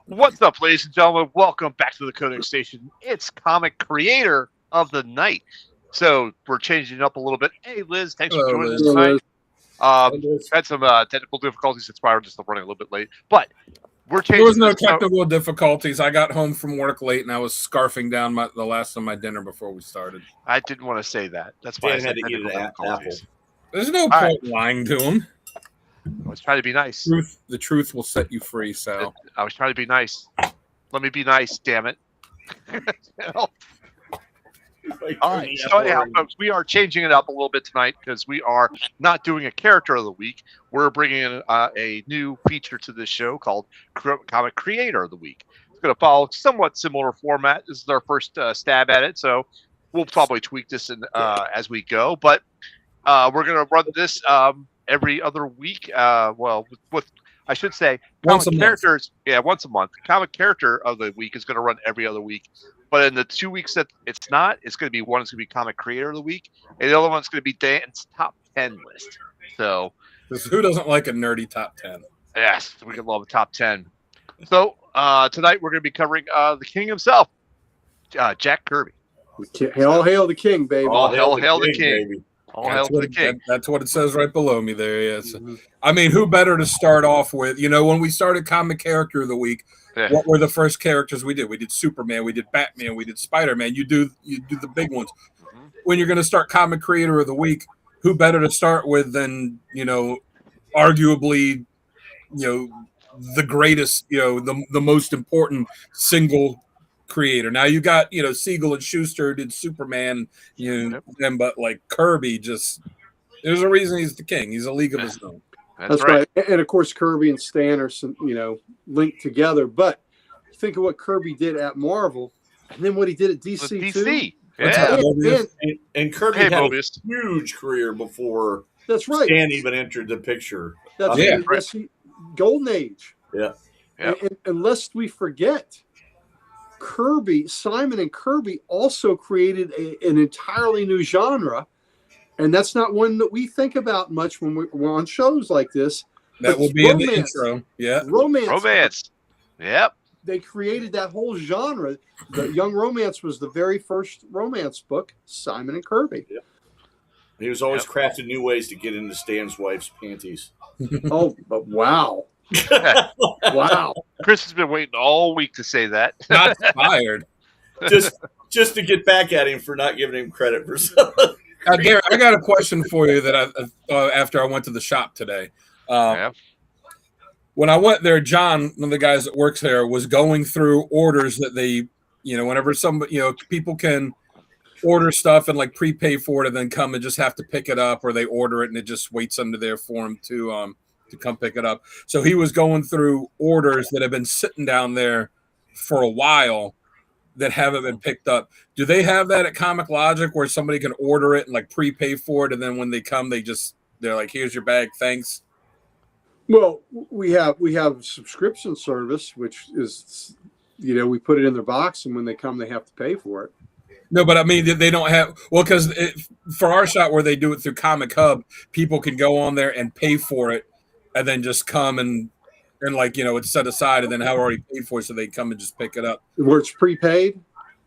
What's up, ladies and gentlemen? Welcome back to the Coding Station. It's Comic Creator of the Night. So we're changing it up a little bit. Hey, Liz, thanks for Hello, joining us Liz. tonight. Hey, Liz. Had some technical difficulties. That's why we're just running a little bit late. But we're There changing was no this. technical difficulties. I got home from work late, and I was scarfing down the last of my dinner before we started. I didn't want to say that. That's why I Dan said had to eat technical an apple. difficulties. There's no All point lying to him. I was trying to be nice. The truth will set you free, Sal. I was trying to be nice. Let me be nice, damn it. You know? All right. So anyhow, folks, we are changing it up a little bit tonight because we are not doing a character of the week. We're bringing in a new feature to this show called Comic Creator of the Week. It's going to follow somewhat similar format. This is our first stab at it, so we'll probably tweak this as we go. But we're going to run this every other week. With I should say, Once a comic month. characters. Yeah, once a month. Comic character of the week is going to run every other week. But in the 2 weeks that it's not, it's going to be one is going to be comic creator of the week, and the other one's going to be Dan's top 10 list. So, 'Cause who doesn't like a nerdy top 10? yes, we can love a top 10. So tonight we're going to be covering the king himself, Jack Kirby. All hail the king, baby. All hail the king. baby. All hail to the king. That's what it says right below me there. Yes. Mhm. I mean, who better to start off with? You know, when we started Comic Character of the Week, Yeah. what were the first characters we did? We did Superman, we did Batman, we did Spider-Man. You do the big ones. Mhm. When you're going to start Comic Creator of the Week, who better to start with than, arguably, the greatest, the most important single creator. Now you got, Siegel and Schuster did Superman, them, but like Kirby there's a reason he's the king. He's a league of his own. That's right. And of course, Kirby and Stan are linked together. But think of what Kirby did at Marvel, and then what he did at DC too. DC. That's Yeah. how Mobius- And Kirby Hey, had Mobius. a huge career before That's right. Stan even entered the picture. That's Yeah. Golden Age. Yeah. Yep. And lest we forget, Simon and Kirby also created an entirely new genre, and that's not one that we think about much when we're on shows like this. That will be in the intro. Yeah. Romance. Yep. They created that whole genre. The Young Romance was the very first romance book, Simon and Kirby. He was always crafting new ways to get into Stan's wife's panties. Oh, but wow. Wow. Chris has been waiting all week to say that. Not fired. Just to get back at him for not giving him credit for something. Garrett, I got a question for you that after I went to the shop today. Yeah. When I went there, John, one of the guys that works there, was going through orders that they, whenever people can order stuff and like prepay for it and then come and just have to pick it up, or they order it and it just waits under there for them to come pick it up. So he was going through orders that have been sitting down there for a while that haven't been picked up. Do they have that at Comic Logic where somebody can order it and like prepay for it, and then when they come, they're like, "Here's your bag, thanks"? Well, we have a subscription service, which is, we put it in their box, and when they come, they have to pay for it. No, but I mean, they don't have, because for our shop where they do it through Comic Hub, people can go on there and pay for it and then just come and it's set aside and then have already paid for it, so they come and just pick it up. Where it's prepaid?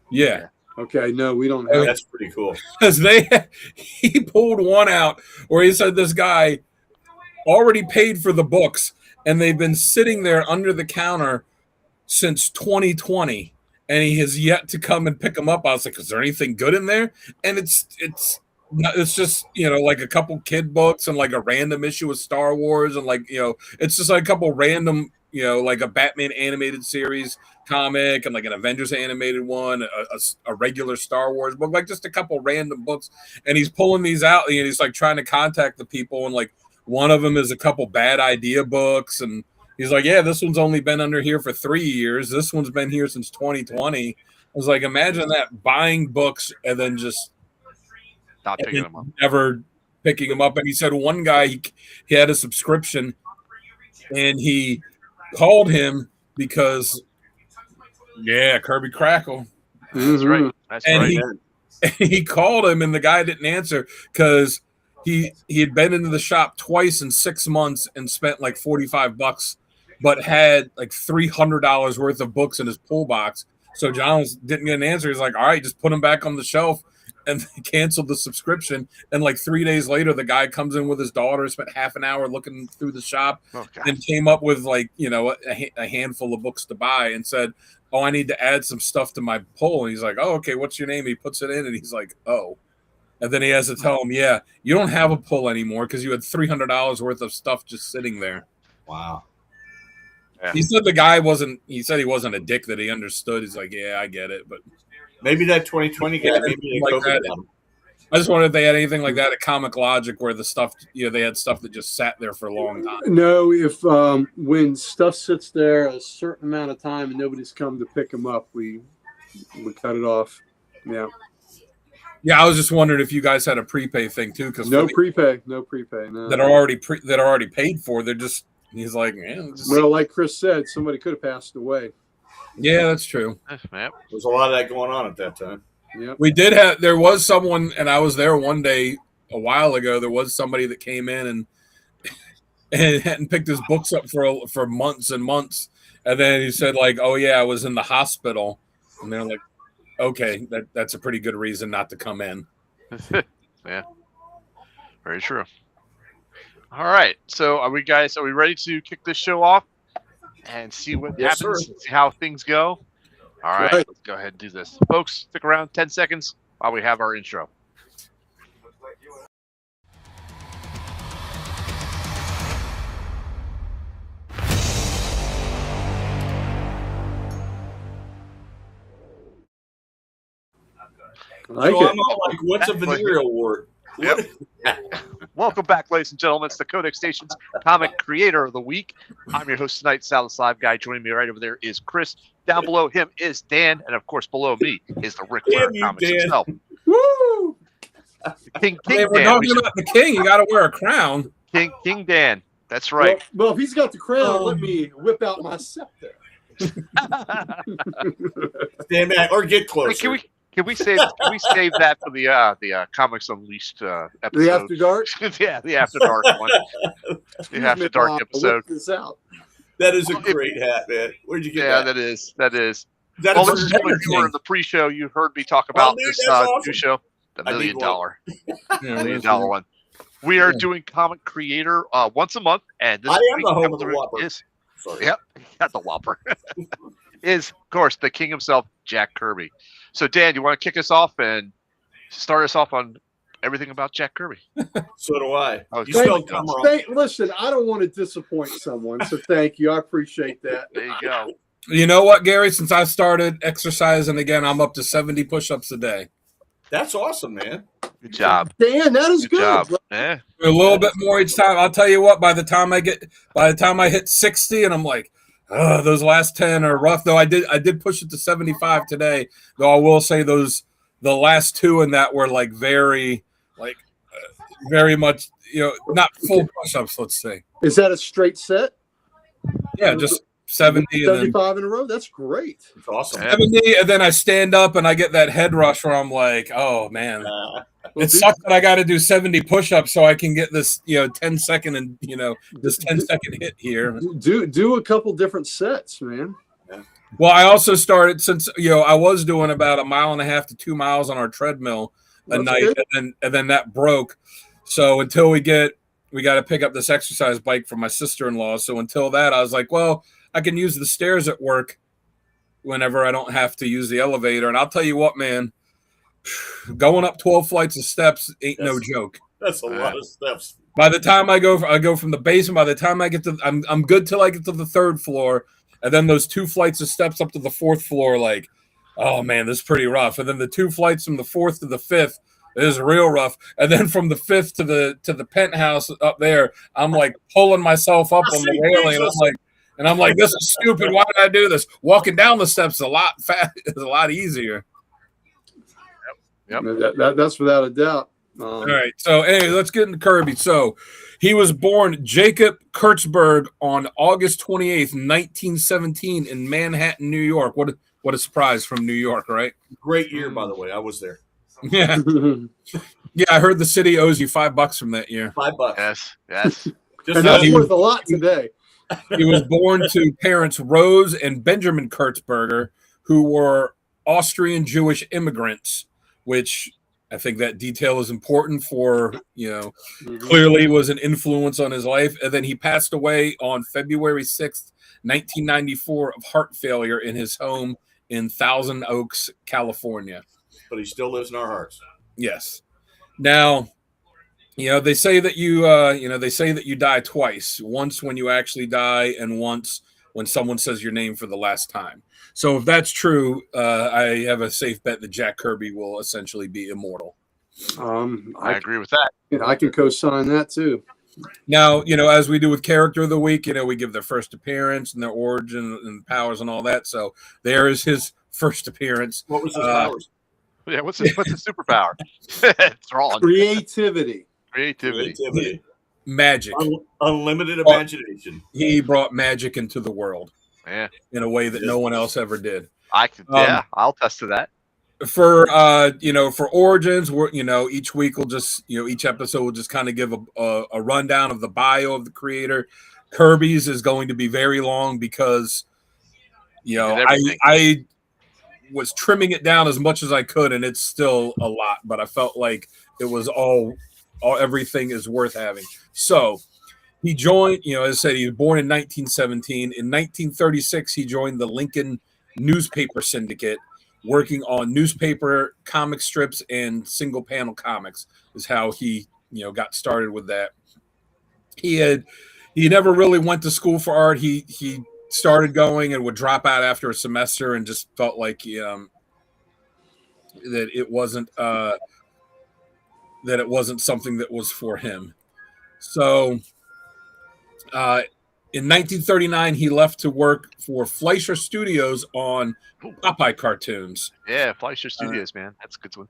Yeah. Okay, no, we don't have. That's pretty cool. Because he pulled one out where he said this guy already paid for the books and they've been sitting there under the counter since 2020 and he has yet to come and pick them up. I was like, is there anything good in there? And it's just, like a couple kid books and like a random issue of Star Wars and it's just like a couple random, like a Batman animated series comic and like an Avengers animated one, a regular Star Wars book, like just a couple random books. And he's pulling these out and he's like trying to contact the people, and like one of them is a couple bad idea books, and he's like, yeah, this one's only been under here for 3 years. This one's been here since 2020. I was like, imagine that, buying books and then just Not picking them up. never picking them up. And he said one guy, he had a subscription and he called him because, Kirby Crackle. That's right. That's And right. he called him and the guy didn't answer because he had been into the shop twice in 6 months and spent like $45 but had like $300 worth of books in his pull box. So John didn't get an answer. He's like, all right, just put them back on the shelf. And they canceled the subscription. And like 3 days later, the guy comes in with his daughter, spent half an hour looking through the shop, and came up with like, a handful of books to buy and said, oh, I need to add some stuff to my pull. And he's like, oh, okay, what's your name? He puts it in and he's like, oh. And then he has to tell him, yeah, you don't have a pull anymore because you had $300 worth of stuff just sitting there. Wow. Yeah. He said he said he wasn't a dick, that he understood. He's like, yeah, I get it. But maybe that 2020 guy, maybe like that. I just wondered if they had anything like that at Comic Logic where the stuff, they had stuff that just sat there for a long time. No, if when stuff sits there a certain amount of time and nobody's come to pick them up, we cut it off. Yeah. Yeah, I was just wondering if you guys had a prepay thing too, because no prepay. No. That are already paid for. They're just, he's like, man. Well, like Chris said, somebody could have passed away. Yeah, that's true. There's a lot of that going on at that time. Yep. There was someone, and I was there one day a while ago. There was somebody that came in and hadn't picked his books up for months and months, and then he said like, "Oh yeah, I was in the hospital," and they're like, "Okay, that's a pretty good reason not to come in." Yeah, very true. All right, so are we ready to kick this show off and see what happens? See how things go. All right, let's go ahead and do this. Folks, stick around 10 seconds while we have our intro. I'm all like, what's a venereal wart? Yep. Welcome back, ladies and gentlemen. It's the Codex Station's Comic Creator of the Week. I'm your host tonight, Sal the Live Guy. Joining me right over there is Chris. Down below him is Dan. And, of course, below me is the Ric Flair Comics himself. Woo! King we're Dan. talking about the king. You got to wear a crown. King Dan. That's right. Well, if he's got the crown, let me whip out my scepter. Stand back or get closer. Hey, Can we save that for the Comics Unleashed episode? The After Dark? Yeah, the After Dark one. The After Dark episode. This out. That is a great hat, man. Where'd you get that? Yeah, that is. That well, this is what you were in the pre-show. You heard me talk about this awesome. new show, the $1 million one. We are doing Comic Creator once a month, and this I am the home of the Whopper. Yep, got the Whopper. Is, of course, the king himself, Jack Kirby. So, Dan, you want to kick us off and start us off on everything about Jack Kirby? So do I. Listen, I don't want to disappoint someone, so thank you. I appreciate that. There you go. You know what, Gary? Since I started exercising again, I'm up to 70 push-ups a day. That's awesome, man. Good job. Dan, that is good. Job. Yeah. A little bit more each time. I'll tell you what, by the time I hit 60 and I'm like, those last 10 are rough. Though I did push it to 75 today. Though I will say the last two in that were like very much, not full push-ups, let's say. Is that a straight set? Yeah, just 70 75 in a row. That's great. It's awesome. 70, and then I stand up and I get that head rush where I'm like, oh man. It sucks that I got to do 70 push-ups so I can get this, 10 second and this 10-second hit here. Do a couple different sets, man. Yeah. Well, I also started since I was doing about 1.5 miles to 2 miles on our treadmill a night, and then that broke. So until we got to pick up this exercise bike for my sister-in-law. So until that, I was like, well, I can use the stairs at work whenever I don't have to use the elevator. And I'll tell you what, man. Going up 12 flights of steps ain't no joke. That's a lot of steps. By the time I go from the basement, by the time I get to, I'm good till I get to the 3rd floor, and then those 2 flights of steps up to the 4th floor, like, oh man, this is pretty rough. And then the 2 flights from the 4th to the 5th is real rough. And then from the 5th to the penthouse up there, I'm like pulling myself up on the railing, and I'm like, this is stupid. Why did I do this? Walking down the steps is a lot easier. Yep. That's without a doubt. All right. So, anyway, let's get into Kirby. So, he was born Jacob Kurtzberg on August 28th, 1917 in Manhattan, New York. What a surprise from New York, right? Great year, by the way. I was there. Yeah. Yeah, I heard the city owes you $5 from that year. $5. Yes. And that's worth a lot today. He was born to parents Rose and Benjamin Kurtzberger, who were Austrian Jewish immigrants, which I think that detail is important for, clearly was an influence on his life. And then he passed away on February 6th, 1994 of heart failure in his home in Thousand Oaks, California. But he still lives in our hearts. Yes. Now, they say that you die twice. Once when you actually die, and once when someone says your name for the last time. So if that's true, I have a safe bet that Jack Kirby will essentially be immortal. I agree with that. I can co-sign that too. Now, as we do with Character of the Week, we give their first appearance and their origin and powers and all that. So there is his first appearance. What was his powers? Yeah, what's his superpower? It's wrong. Creativity. Magic. Unlimited imagination. He brought magic into the world. Yeah. In a way that no one else ever did. I'll test to that. For for origins, we're each week will just each episode will just kind of give a rundown of the bio of the creator. Kirby's is going to be very long because I was trimming it down as much as I could, and it's still a lot, but I felt like it was all everything is worth having. So he joined, as I said, he was born in 1917. In 1936, he joined the Lincoln newspaper syndicate, working on newspaper comic strips and single panel comics is how he, got started with that. He never really went to school for art. He started going and would drop out after a semester and just felt like that it wasn't something that was for him. So in 1939, he left to work for Fleischer Studios on Popeye cartoons. Yeah, Fleischer Studios, man. That's a good one.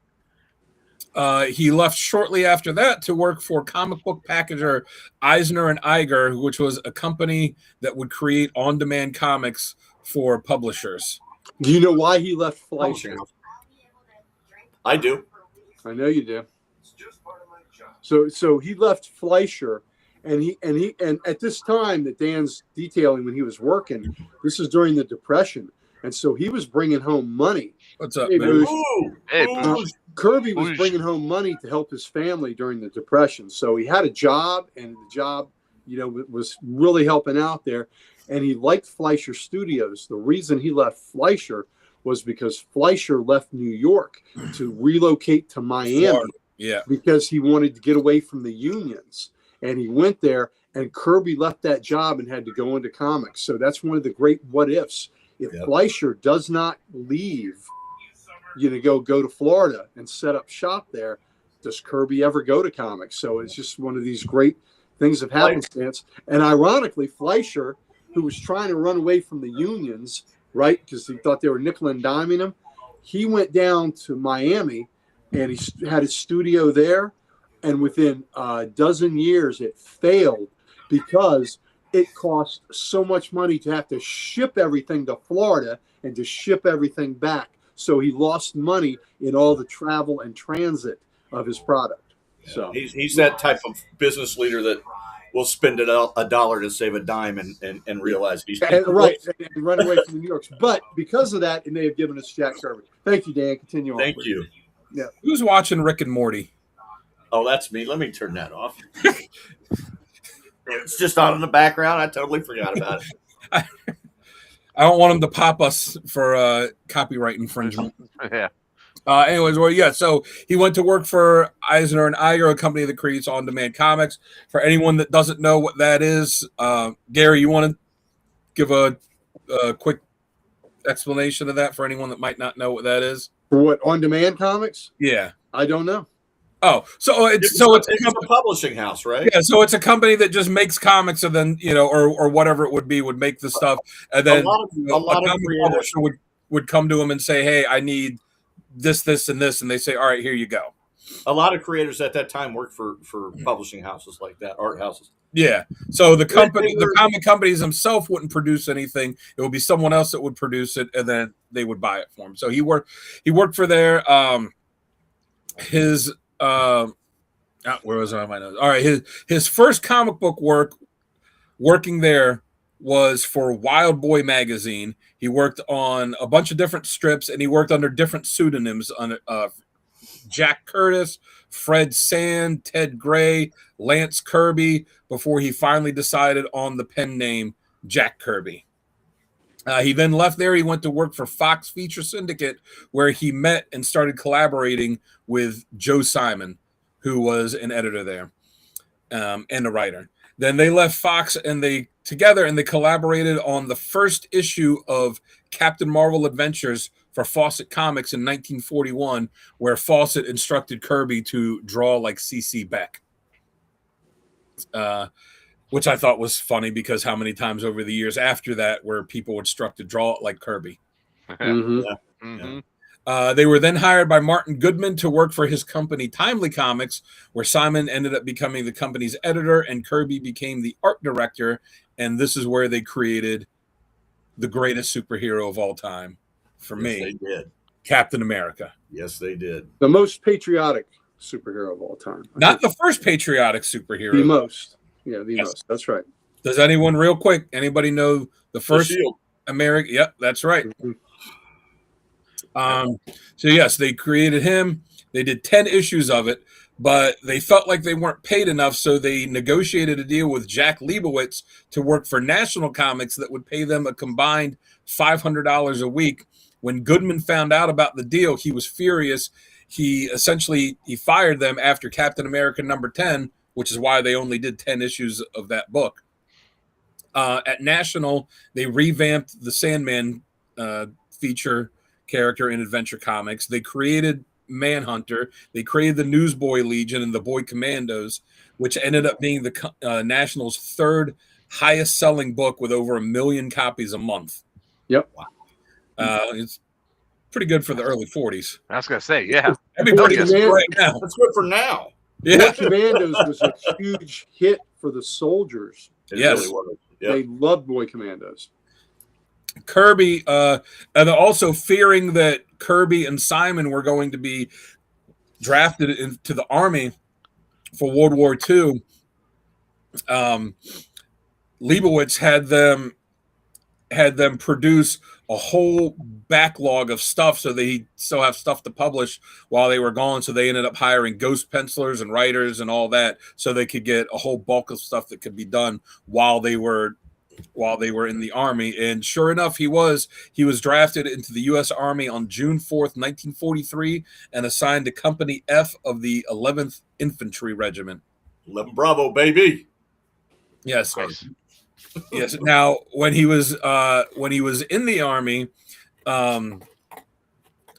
He left shortly after that to work for comic book packager Eisner and Eiger, which was a company that would create on-demand comics for publishers. Do you know why he left Fleischer? I do. I know you do. So he left Fleischer, and at this time that Dan's detailing when he was working, this is during the Depression, and so he was bringing home money. What's up, Hey, man? Kirby was bringing home money to help his family during the Depression, so he had a job, and the job, was really helping out there, and he liked Fleischer Studios. The reason he left Fleischer was because Fleischer left New York to relocate to Miami. Florida. Yeah, because he wanted to get away from the unions, and he went there, and Kirby left that job and had to go into comics. So that's one of the great what ifs. If Fleischer does not leave, go to Florida and set up shop there, does Kirby ever go to comics? So it's just one of these great things of happenstance. And ironically, Fleischer, who was trying to run away from the unions, right, because he thought they were nickel and diming him, he went down to Miami, and he had his studio there, and within a dozen years, it failed because it cost so much money to have to ship everything to Florida and to ship everything back. So he lost money in all the travel and transit of his product. So he's that type of business leader that will spend a dollar to save a dime and realize he's right and run away from the New Yorks. But because of that, it may have given us Jack Kirby. Thank you, Dan. Continue on. Thank you. Yeah. Who's watching Rick and Morty? Oh, that's me. Let me turn that off. It's just on in the background. I totally forgot about it. I don't want him to pop us for copyright infringement. Yeah. So he went to work for Eisner and Eiger, a company that creates on-demand comics. For anyone that doesn't know what that is, Gary, you want to give a quick explanation of that for anyone that might not know what that is? For what, on-demand comics? Yeah. I don't know. Oh, it's a publishing house, right? Yeah, so it's a company that just makes comics, and then or whatever it would be would make the stuff, and then a comic publisher would come to them and say, "Hey, I need this, this, and this," and they say, "All right, here you go." A lot of creators at that time worked for publishing houses like that, art houses. Yeah, so the comic companies themselves wouldn't produce anything; it would be someone else that would produce it, and then they would buy it for him. So he worked for their where was I on my notes? All right, his first comic book working there was for Wild Boy magazine. He worked on a bunch of different strips, and he worked under different pseudonyms on Jack Curtis, Fred Sand, Ted Gray, Lance Kirby, before he finally decided on the pen name Jack Kirby. He then left there. He went to work for Fox Feature Syndicate, where he met and started collaborating with Joe Simon, who was an editor there and a writer. Then they left Fox and they collaborated on the first issue of Captain Marvel Adventures for Fawcett Comics in 1941, where Fawcett instructed Kirby to draw like C.C. Beck. Which I thought was funny because how many times over the years after that where people were instructed to draw it like Kirby. Mm-hmm. Yeah. Mm-hmm. They were then hired by Martin Goodman to work for his company Timely Comics, where Simon ended up becoming the company's editor and Kirby became the art director. And this is where they created the greatest superhero of all time for me. They did. Captain America. Yes, they did. The most patriotic superhero of all time. Not the first patriotic superhero. The most. Yeah, the Yes. most. That's right. Does anyone, real quick, anybody know the first Shield. American? Yep, that's right. Mm-hmm. So yes, they created him. They did 10 issues of it, but they felt like they weren't paid enough, so they negotiated a deal with Jack Leibowitz to work for National Comics that would pay them a combined $500 a week. When Goodman found out about the deal, he was furious. He fired them after Captain America number 10, which is why they only did 10 issues of that book. At National, they revamped the Sandman feature character in Adventure Comics. They created Manhunter. They created the Newsboy Legion and the Boy Commandos, which ended up being the National's third highest selling book with over 1 million copies a month. Yep. It's pretty good for the early 40s. I was gonna say, yeah. That'd be pretty good right now. That's good for now. Yeah. Boy Commandos was a huge hit for the soldiers. It Yes. really was. Yep. They loved Boy Commandos. Kirby, and also fearing that Kirby and Simon were going to be drafted into the army for World War II, Leibowitz had them produce a whole backlog of stuff so they still have stuff to publish while they were gone. So they ended up hiring ghost pencilers and writers and all that so they could get a whole bulk of stuff that could be done while they were in the army. And sure enough, he was drafted into the U.S. Army on June 4th, 1943, and assigned to Company F of the 11th Infantry Regiment. 11 Bravo, baby. Yes. Nice. Yes. Now, when he was in the army, one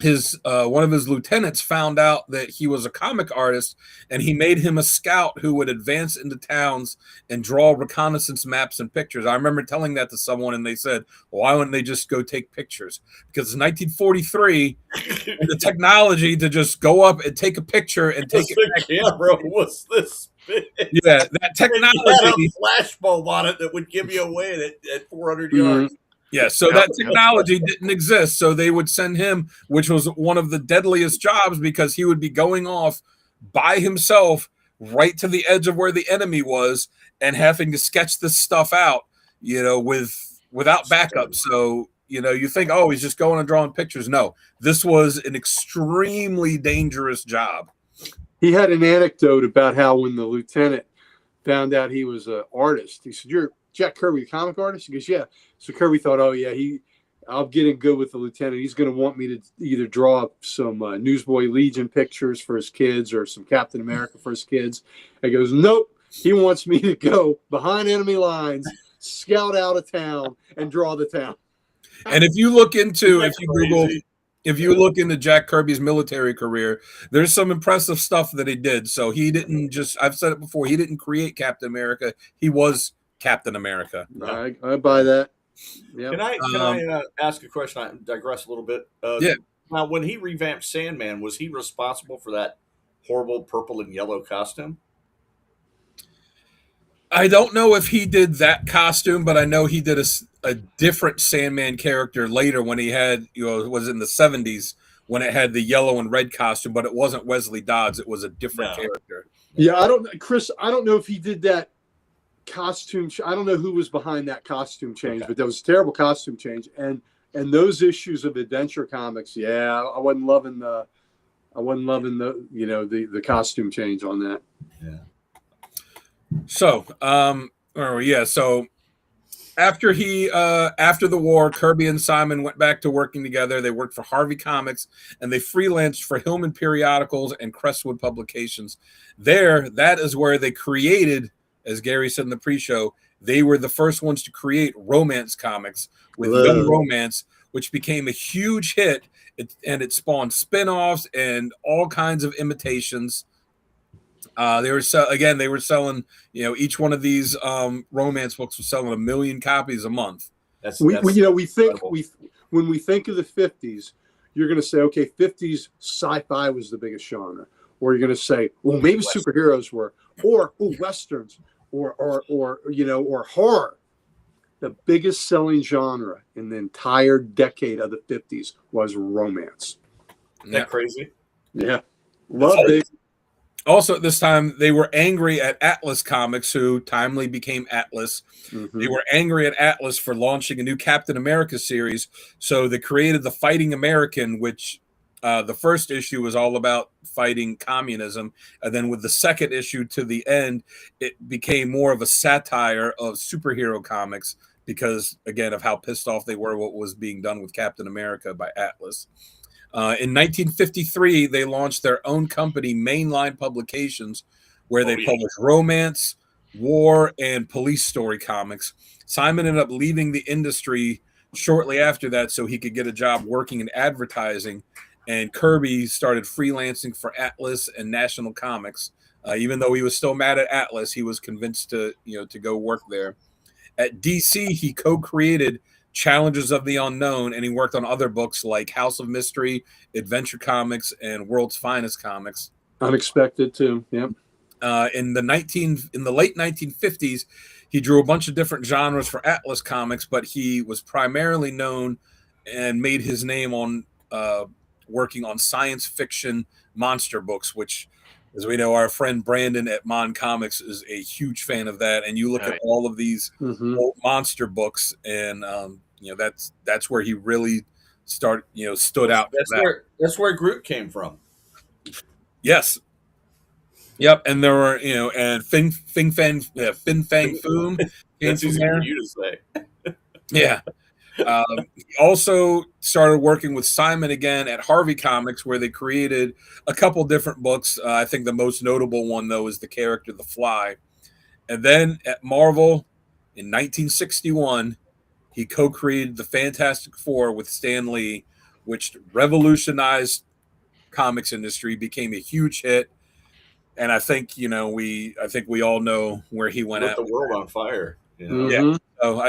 of his lieutenants found out that he was a comic artist, and he made him a scout who would advance into towns and draw reconnaissance maps and pictures. I remember telling that to someone, and they said, well, why wouldn't they just go take pictures? Because it's 1943, and the technology to just go up and take a picture and take it back. Camera was this big. Yeah, that It had technology. a flash bulb on it that would give you away at 400 Mhm. yards. Yeah, so that technology didn't exist. So they would send him, which was one of the deadliest jobs because he would be going off by himself right to the edge of where the enemy was and having to sketch this stuff out, without backup. So, you think, oh, he's just going and drawing pictures. No, this was an extremely dangerous job. He had an anecdote about how when the lieutenant found out he was an artist, he said, "You're Jack Kirby, the comic artist?" He goes, "Yeah." So Kirby thought, "Oh yeah, I'll get in good with the lieutenant. He's going to want me to either draw some Newsboy Legion pictures for his kids or some Captain America for his kids." He goes, "Nope. He wants me to go behind enemy lines, scout out of town, and draw the town." And if you look into Jack Kirby's military career, there's some impressive stuff that he did. So he didn't I've said it before, he didn't create Captain America. He was Captain America. I buy that. Yeah. Can I ask a question? I digress a little bit. Yeah. Now, when he revamped Sandman, was he responsible for that horrible purple and yellow costume? I don't know if he did that costume, but I know he did a different Sandman character later when he had, it was in the 70s when it had the yellow and red costume, but it wasn't Wesley Dodds. It was a different character. Yeah, Chris, I don't know if he did that costume. I don't know who was behind that costume change, Okay. but that was a terrible costume change. And those issues of Adventure Comics, yeah, I wasn't loving the the costume change on that. Yeah. So, so after after the war, Kirby and Simon went back to working together. They worked for Harvey Comics and they freelanced for Hillman Periodicals and Crestwood Publications. That is where they created, as Gary said in the pre-show, they were the first ones to create romance comics with Young Romance, which became a huge hit, and it spawned spin-offs and all kinds of imitations. They were selling, each one of these romance books was selling 1 million copies a month. When we think of the 50s, you're going to say, okay, 50s sci-fi was the biggest genre, or you're going to say, well, maybe superheroes were, or westerns, or horror. The biggest selling genre in the entire decade of the 50s was romance. Isn't that crazy? Yeah, love it. Also, at this time, they were angry at Atlas Comics, who timely became Atlas. Mm-hmm. They were angry at Atlas for launching a new Captain America series, so they created the Fighting American, which the first issue was all about fighting communism, and then with the second issue to the end, it became more of a satire of superhero comics because, again, of how pissed off they were what was being done with Captain America by Atlas. In 1953, they launched their own company, Mainline Publications, where they published romance, war, and police story comics. Simon ended up leaving the industry shortly after that so he could get a job working in advertising, and Kirby started freelancing for Atlas and National Comics. Even though he was still mad at Atlas, he was convinced to go work there. At DC, he co-created Challenges of the Unknown, and he worked on other books like House of Mystery, Adventure Comics, and World's Finest Comics. Unexpected too. Yep. In the late 1950s, he drew a bunch of different genres for Atlas Comics, but he was primarily known and made his name on working on science fiction monster books, which, as we know, our friend Brandon at Mon Comics is a huge fan of that. And you look at all of these old monster books, and that's where he really stood out. That's where Groot came from. Yes. Yep. And there were and Fin Fang Foom came from there. You to say. Yeah. He also started working with Simon again at Harvey Comics, where they created a couple different books. I think the most notable one, though, is the character The Fly. And then at Marvel in 1961, he co-created the Fantastic Four with Stan Lee, which revolutionized comics industry, became a huge hit. And I think we all know where he went. Lit the world on fire. Yeah. So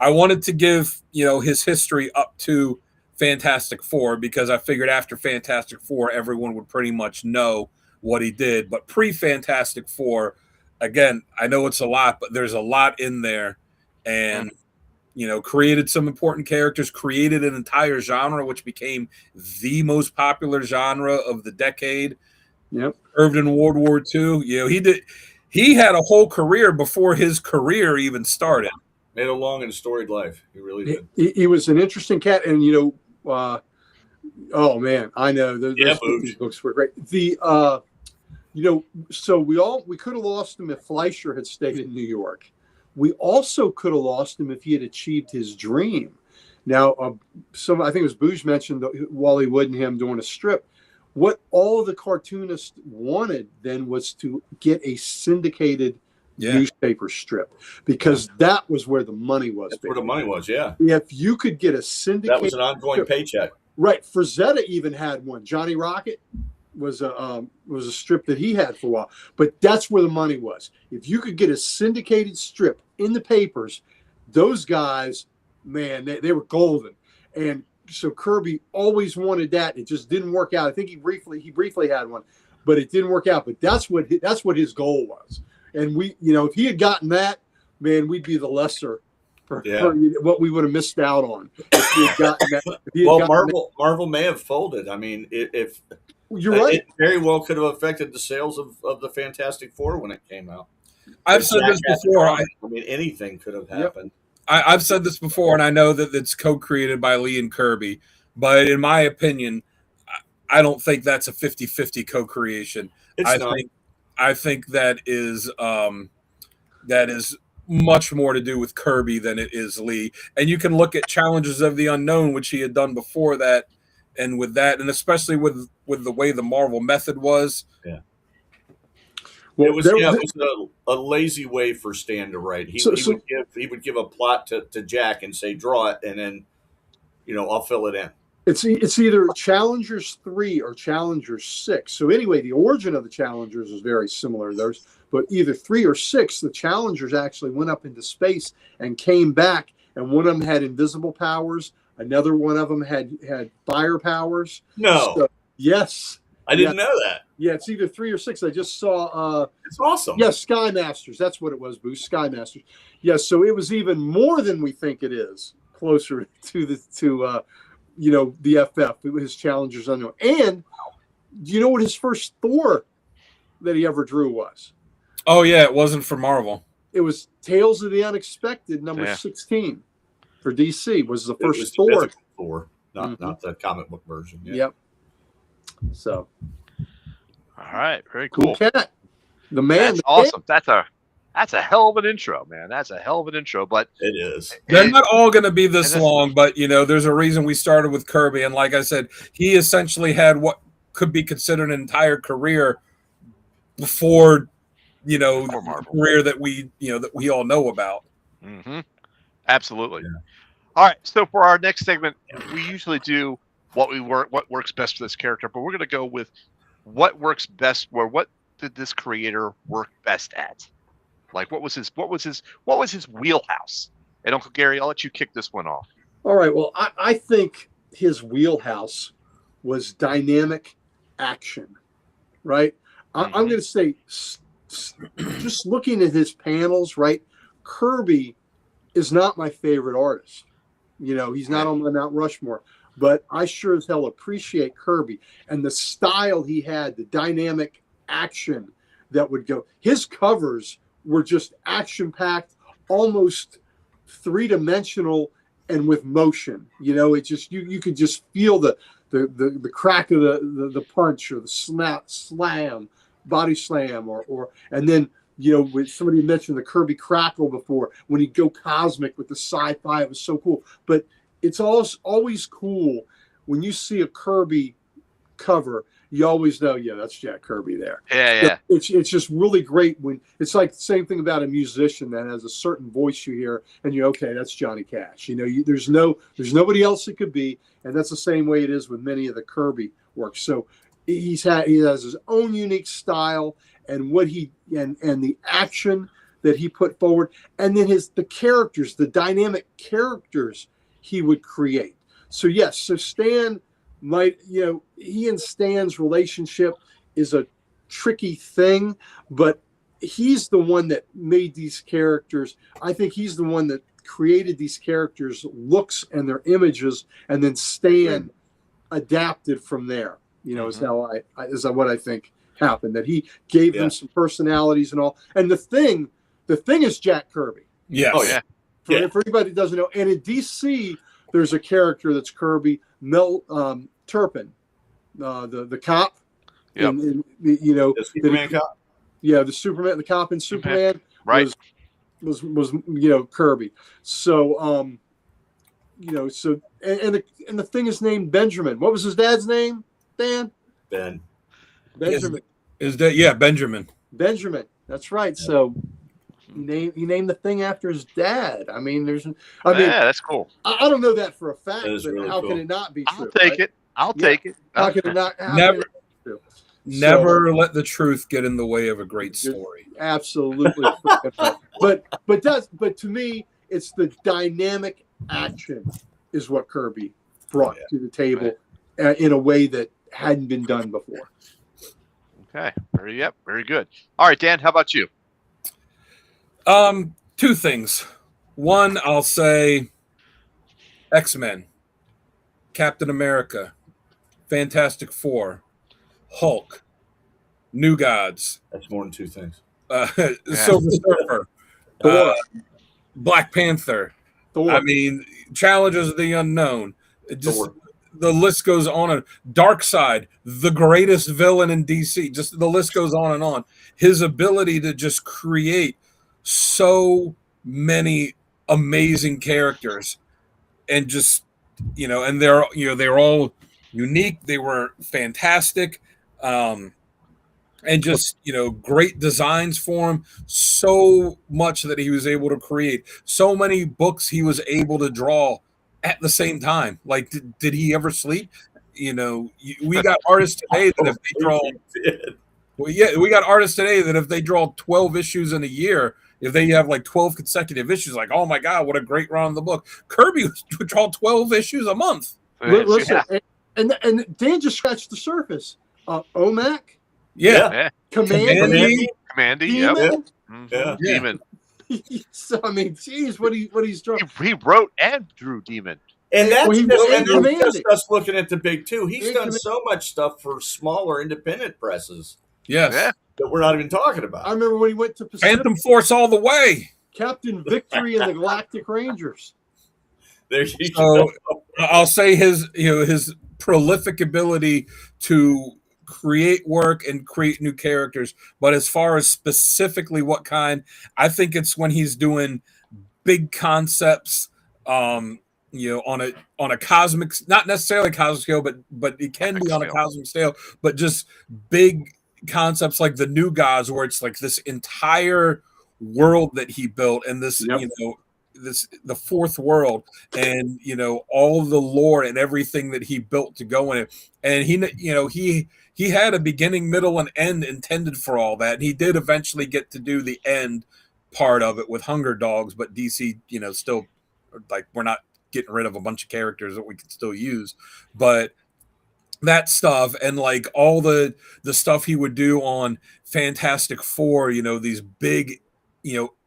I wanted to give his history up to Fantastic Four because I figured after Fantastic Four, everyone would pretty much know what he did. But pre-Fantastic Four, again, I know it's a lot, but there's a lot in there, and created some important characters, created an entire genre which became the most popular genre of the decade. Yep. Served in World War II. He had a whole career before his career even started. Made a long and storied life. He really did. He was an interesting cat, and oh man, I know these books were great. So we could have lost him if Fleischer had stayed in New York. We also could have lost him if he had achieved his dream. Now, I think it was Booge mentioned Wally Wood and him doing a strip. What all of the cartoonists wanted then was to get a syndicated newspaper strip, because that was where the money was. That's where the money was, yeah. If you could get a syndicated, that was an ongoing paycheck. Right. Frazetta even had one. Johnny Rocket was a strip that he had for a while. But that's where the money was. If you could get a syndicated strip in the papers, those guys, man, they were golden. And so Kirby always wanted that. It just didn't work out. I think he briefly had one, but it didn't work out. But that's what his goal was. And we, if he had gotten that, man, we'd be the lesser for what we would have missed out on. If he had gotten that. Marvel may have folded. I mean, if you're right, it very well could have affected the sales of the Fantastic Four when it came out. I've said this before. I mean, anything could have happened. I've said this before, and I know that it's co-created by Lee and Kirby, but in my opinion, I don't think that's a 50-50 co-creation. I think that is much more to do with Kirby than it is Lee. And you can look at Challenges of the Unknown, which he had done before that, and with that, and especially with the way the Marvel method was. Yeah. Well, it was a lazy way for Stan to write. He would give a plot to Jack and say, draw it, and then, I'll fill it in. It's either Challengers 3 or Challengers 6. So anyway, the origin of the Challengers is very similar to those. But either 3 or 6, the Challengers actually went up into space and came back, and one of them had invisible powers. Another one of them had fire powers. No. So, yes. I didn't know that. Yeah, it's either 3 or 6. I just saw. It's awesome. Yes, Sky Masters. That's what it was, Boost. Sky Masters. Yes, so it was even more than we think it is. Closer to the FF. It was his Challengers Unknown. And do you know what his first Thor that he ever drew was? Oh yeah, it wasn't for Marvel. It was Tales of the Unexpected, number 16 for DC. Was the first Thor. Thor, not the comic book version. Yeah. Yep. So, all right, very cool. Cat. The man. That's awesome. That's a hell of an intro, man. That's a hell of an intro. But it is. They're not all going to be this long, but there's a reason we started with Kirby, and like I said, he essentially had what could be considered an entire career before the career that we all know about. Mm-hmm. Absolutely. Yeah. All right. So for our next segment, we usually do what works best for this character, but we're going to go with what works best. What did this creator work best at? Like what was his wheelhouse? And Uncle Gary, I'll let you kick this one off. All right. Well, I think his wheelhouse was dynamic action, right? I'm going to say, just looking at his panels, right? Kirby is not my favorite artist. He's not on my Mount Rushmore, but I sure as hell appreciate Kirby and the style he had, the dynamic action that would go. His covers were just action-packed, almost three-dimensional and with motion. It just you could just feel the crack of the punch or the slam, body slam, or and then when somebody mentioned the Kirby crackle before, when he'd go cosmic with the sci-fi, it was so cool. But it's always cool when you see a Kirby cover. You always know, that's Jack Kirby there. Yeah. It's just really great when it's like the same thing about a musician that has a certain voice you hear, and okay, that's Johnny Cash. There's nobody else it could be, and that's the same way it is with many of the Kirby works. So he has his own unique style, and what and the action that he put forward, and then the characters, the dynamic characters he would create. So yes, so Stan might, he and Stan's relationship is a tricky thing, but he's the one that made these characters. I think he's the one that created these characters' looks and their images, and then Stan adapted from there. Is how is what I think happened. That he gave them some personalities and all. And the thing is Jack Kirby. Yes. Oh yeah. For anybody that doesn't know, and in DC, there's a character that's Kirby, Mel Turpin, the cop. Yep. The Superman cop. Yeah, the cop in Superman. Right. Was Kirby. So so and the thing is named Benjamin. What was his dad's name? Dan? Ben. Benjamin. Is that Benjamin? Benjamin. That's right. Yeah. So he named the thing after his dad. I mean, that's cool. I don't know that for a fact, but really how cool. Can it not be true? I'll take it. How can it not? Never let the truth get in the way of a great story. Absolutely. but to me, it's the dynamic action is what Kirby brought to the table in a way that hadn't been done before. Okay. Very good. All right, Dan, how about you? Two things. One, I'll say X-Men, Captain America, Fantastic Four, Hulk, New Gods. That's more than two things. Silver Surfer, Thor. Black Panther. Thor. I mean, Challenges of the Unknown. It just Thor. the list goes on. And Darkseid, the greatest villain in DC. Just the list goes on and on. His ability to just create so many amazing characters, and just and they're all unique. They were fantastic. And just great designs for him, so much that he was able to create so many books he was able to draw at the same time. Like, did he ever sleep? We got artists today that if they draw we got artists today that if they draw 12 issues in a year, if they have like 12 consecutive issues, like, oh my god, what a great run on the book. Kirby would draw 12 issues a month. Listen, and Dan just scratched the surface. OMAC. Yeah. Commandy. Demon. Yeah. Demon. So I mean, geez, what he's drawing. He wrote and drew Demon. And that's Commandy. just us looking at the big two. He's done so much stuff for smaller independent presses. Yes. Yeah. That we're not even talking about. I remember when he went to Pacific, Phantom Force all the way. Captain Victory and the Galactic Rangers. There you So go. I'll say his prolific ability to create work and create new characters. But as far as specifically what kind, I think it's when he's doing big concepts, on a cosmic, not necessarily cosmic scale, but it can be on a cosmic scale, but just big concepts like the New Gods, where it's like this entire world that he built, and this the fourth world, and all the lore and everything that he built to go in it. And he had a beginning, middle, and end intended for all that. And he did eventually get to do the end part of it with Hunger Dogs, but DC, still, like, we're not getting rid of a bunch of characters that we could still use. But that stuff, and like all the stuff he would do on Fantastic Four, these big,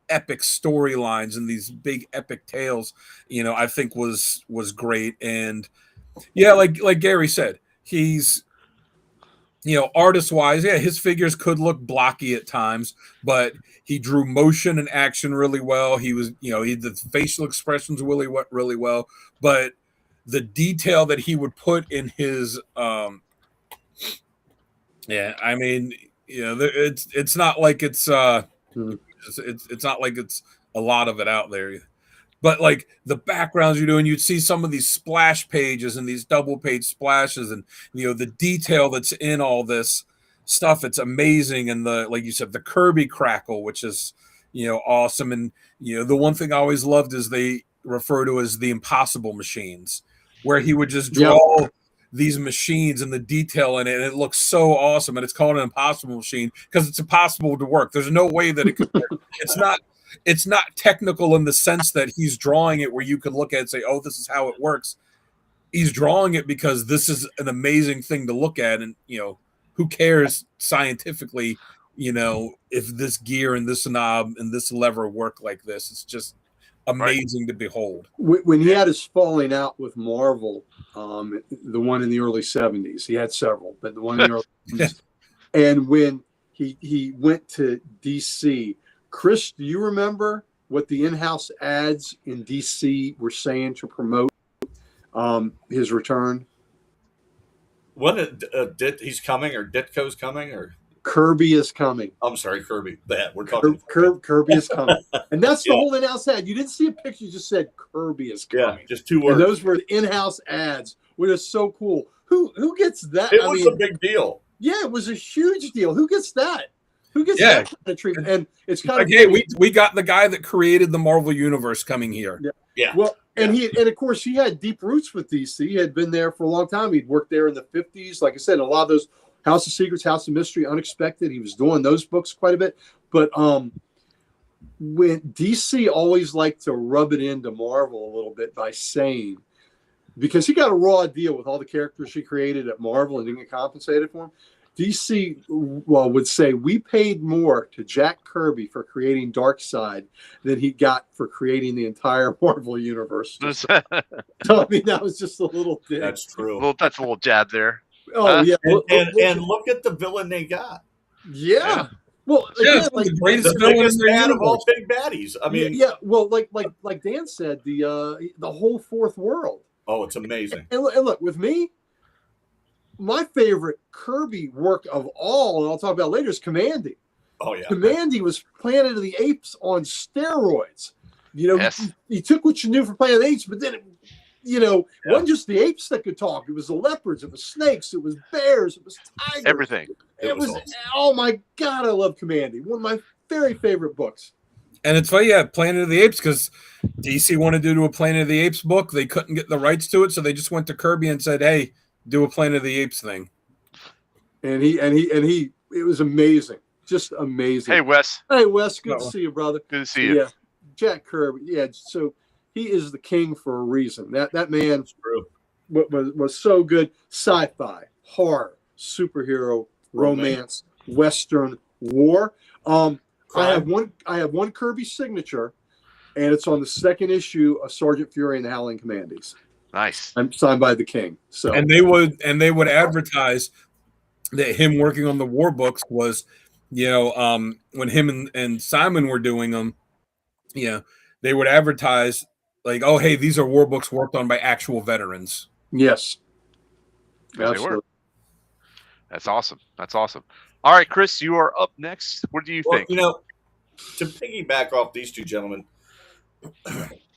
epic storylines and these big epic tales, I think was great. And yeah, like Gary said, he's artist wise, his figures could look blocky at times, but he drew motion and action really well. He was, he did the facial expressions really well, but the detail that he would put in his, it's not like it's not like it's a lot of it out there. But like the backgrounds you're doing, you'd see some of these splash pages and these double page splashes, and the detail that's in all this stuff. It's amazing. And like you said, the Kirby crackle, which is awesome. And the one thing I always loved is they refer to as the impossible machines, where he would just draw these machines and the detail in it, and it looks so awesome. And it's called an impossible machine because it's impossible to work. There's no way that it could work. It's not technical in the sense that he's drawing it where you could look at it and say, oh, this is how it works. He's drawing it because this is an amazing thing to look at. And, who cares scientifically, if this gear and this knob and this lever work like this. It's just amazing to behold. When he had his falling out with Marvel, the one in the early 70s, he had several, but the one in the early 70s. And when he went to DC, Chris, do you remember what the in-house ads in DC were saying to promote his return? What he's coming, or Ditko's coming, or Kirby is coming. I'm sorry, Kirby. That we're talking. Kirby is coming, and that's the whole in-house ad. You didn't see a picture; you just said Kirby is coming. Yeah, just two words. And those were in-house ads, which is so cool. Who gets that? It was a big deal. Yeah, it was a huge deal. Who gets that? Who gets that kind of treatment? And it's kind of hey, we got the guy that created the Marvel Universe coming here. Yeah. Well, and of course he had deep roots with DC. He had been there for a long time. He'd worked there in the 50s. Like I said, a lot of those House of Secrets, House of Mystery, Unexpected. He was doing those books quite a bit. But when DC always liked to rub it into Marvel a little bit by saying, because he got a raw deal with all the characters he created at Marvel and didn't get compensated for them. DC would say, we paid more to Jack Kirby for creating Darkseid than he got for creating the entire Marvel universe. So, I mean, that was just a little dig. That's true. Well, that's a little jab there. Oh, yeah. And look at the villain they got. Yeah. Well, Yeah, again, the greatest The villain biggest in their bad of all universe. big baddies. I mean, yeah. Well, like Dan said, the whole fourth world. oh, it's amazing. And look, with me, my favorite Kirby work of all, and I'll talk about later, is Commandy. Oh yeah, Commandy was Planet of the Apes on steroids. You know, Yes. he took what you knew from Planet of the Apes, but then, it wasn't just the apes that could talk. It was the leopards, it was snakes, it was bears, it was tigers. Everything. It was awesome. Oh my God, I love Commandy. One of my very favorite books. And it's funny, Planet of the Apes, because DC wanted to do a Planet of the Apes book. They couldn't get the rights to it, so they just went to Kirby and said, "Hey, do a Planet of the Apes thing." And he, it was amazing, just amazing. Hey, Wes. Hey, Wes, good to see you, brother. Good to see you. Yeah, Jack Kirby. Yeah, so he is the king for a reason. That man was so good. Sci-fi, horror, superhero, romance, Western, war. I have one Kirby signature, and it's on the second issue of Sergeant Fury and the Howling Commandos. Nice. I'm signed by the king. So And they would advertise that him working on the war books was, when him and Simon were doing them, they would advertise like, "Oh, hey, these are war books worked on by actual veterans." yes, Yes, they were. absolutely. That's awesome. That's awesome. All right, Chris, you are up next. What do you Well, think? to piggyback off these two gentlemen,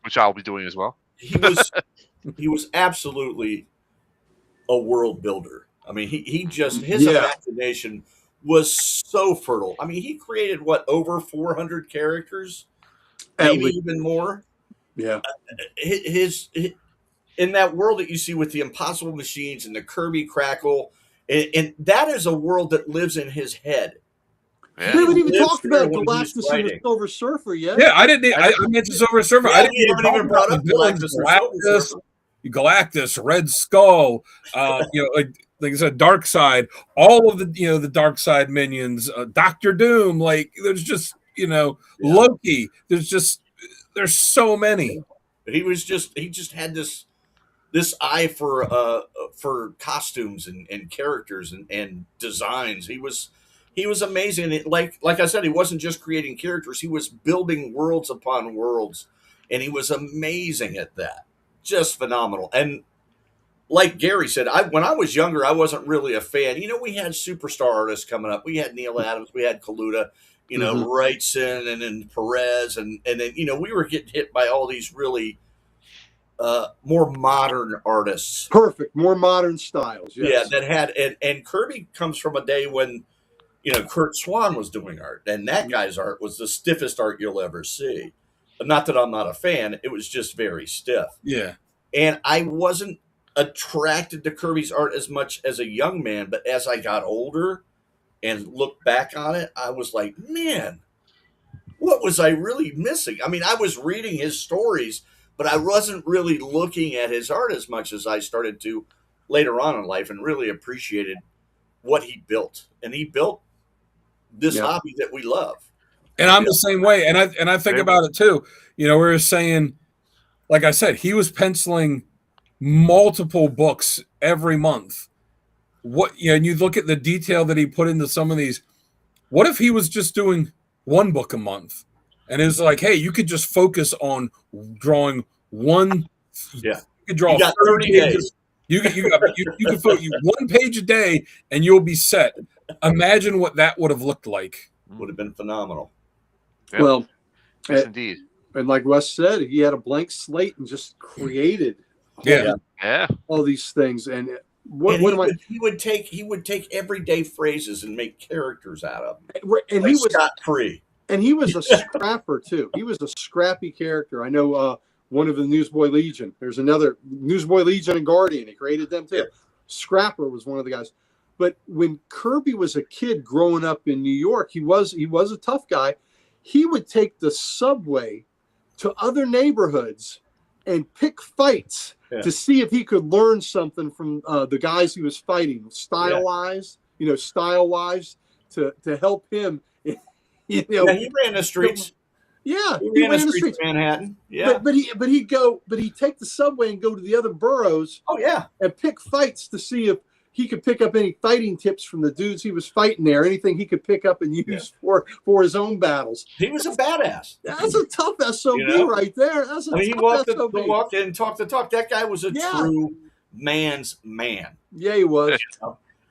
Which I'll be doing as well. he was absolutely a world builder. I mean, his imagination was so fertile. I mean, he created over 400 characters, maybe even more. Yeah. His in that world that you see with the impossible machines and the Kirby Crackle, and that is a world that lives in his head. Yeah. We haven't even Lives talked about there when he's Galactus and the writing. Silver Surfer yet. Yeah, I didn't. I mentioned Silver Surfer. Yeah, I didn't we haven't even brought up the villains. Galactus or Silver Surfer. Galactus, Red Skull, like I said, Dark Side, all of the the Dark Side minions, Doctor Doom. Like there's just Loki. There's so many. He just had this eye for costumes and characters and designs. He was amazing. Like I said, he wasn't just creating characters; he was building worlds upon worlds, and he was amazing at that. Just phenomenal. And like Gary said, when I was younger, I wasn't really a fan. We had superstar artists coming up. We had Neil Adams, we had Kaluta, Wrightson, and then Perez, and then we were getting hit by all these really more modern artists. Perfect, more modern styles. Yes. Yeah, that had and Kirby comes from a day when Kurt Swan was doing art, and that guy's art was the stiffest art you'll ever see. Not that I'm not a fan; it was just very stiff. Yeah, and I wasn't attracted to Kirby's art as much as a young man, but as I got older and looked back on it, I was like, man, what was I really missing? I mean, I was reading his stories, but I wasn't really looking at his art as much as I started to later on in life and really appreciated what he built. And he built this hobby that we love. And I'm the same way. And I think about it too. We were saying, like I said, he was penciling multiple books every month. And you look at the detail that he put into some of these. What if he was just doing one book a month? And it's like, hey, you could just focus on drawing one. Yeah. You could draw 30 days. You could focus one page a day and you'll be set. Imagine what that would have looked like. Would have been phenomenal. Yeah. Well, yes, indeed. And like Wes said, he had a blank slate and just created all these things. And he would take everyday phrases and make characters out of them. And like he was scot-free. And he was a scrapper too. He was a scrappy character. I know one of the Newsboy Legion. There's another Newsboy Legion and Guardian. He created them too. Yeah. Scrapper was one of the guys. But when Kirby was a kid growing up in New York, he was a tough guy. He would take the subway to other neighborhoods and pick fights to see if he could learn something from the guys he was fighting, style-wise, to help him. He ran the streets. Yeah, he ran the streets of Manhattan. Yeah, but he'd take the subway and go to the other boroughs. Oh yeah, and pick fights to see if he could pick up any fighting tips from the dudes he was fighting there, anything he could pick up and use for his own battles. He was a badass. That's a tough SOB right there. That's a he tough walked SOB. the walk and talked the talk. That guy was a true man's man. Yeah, he was.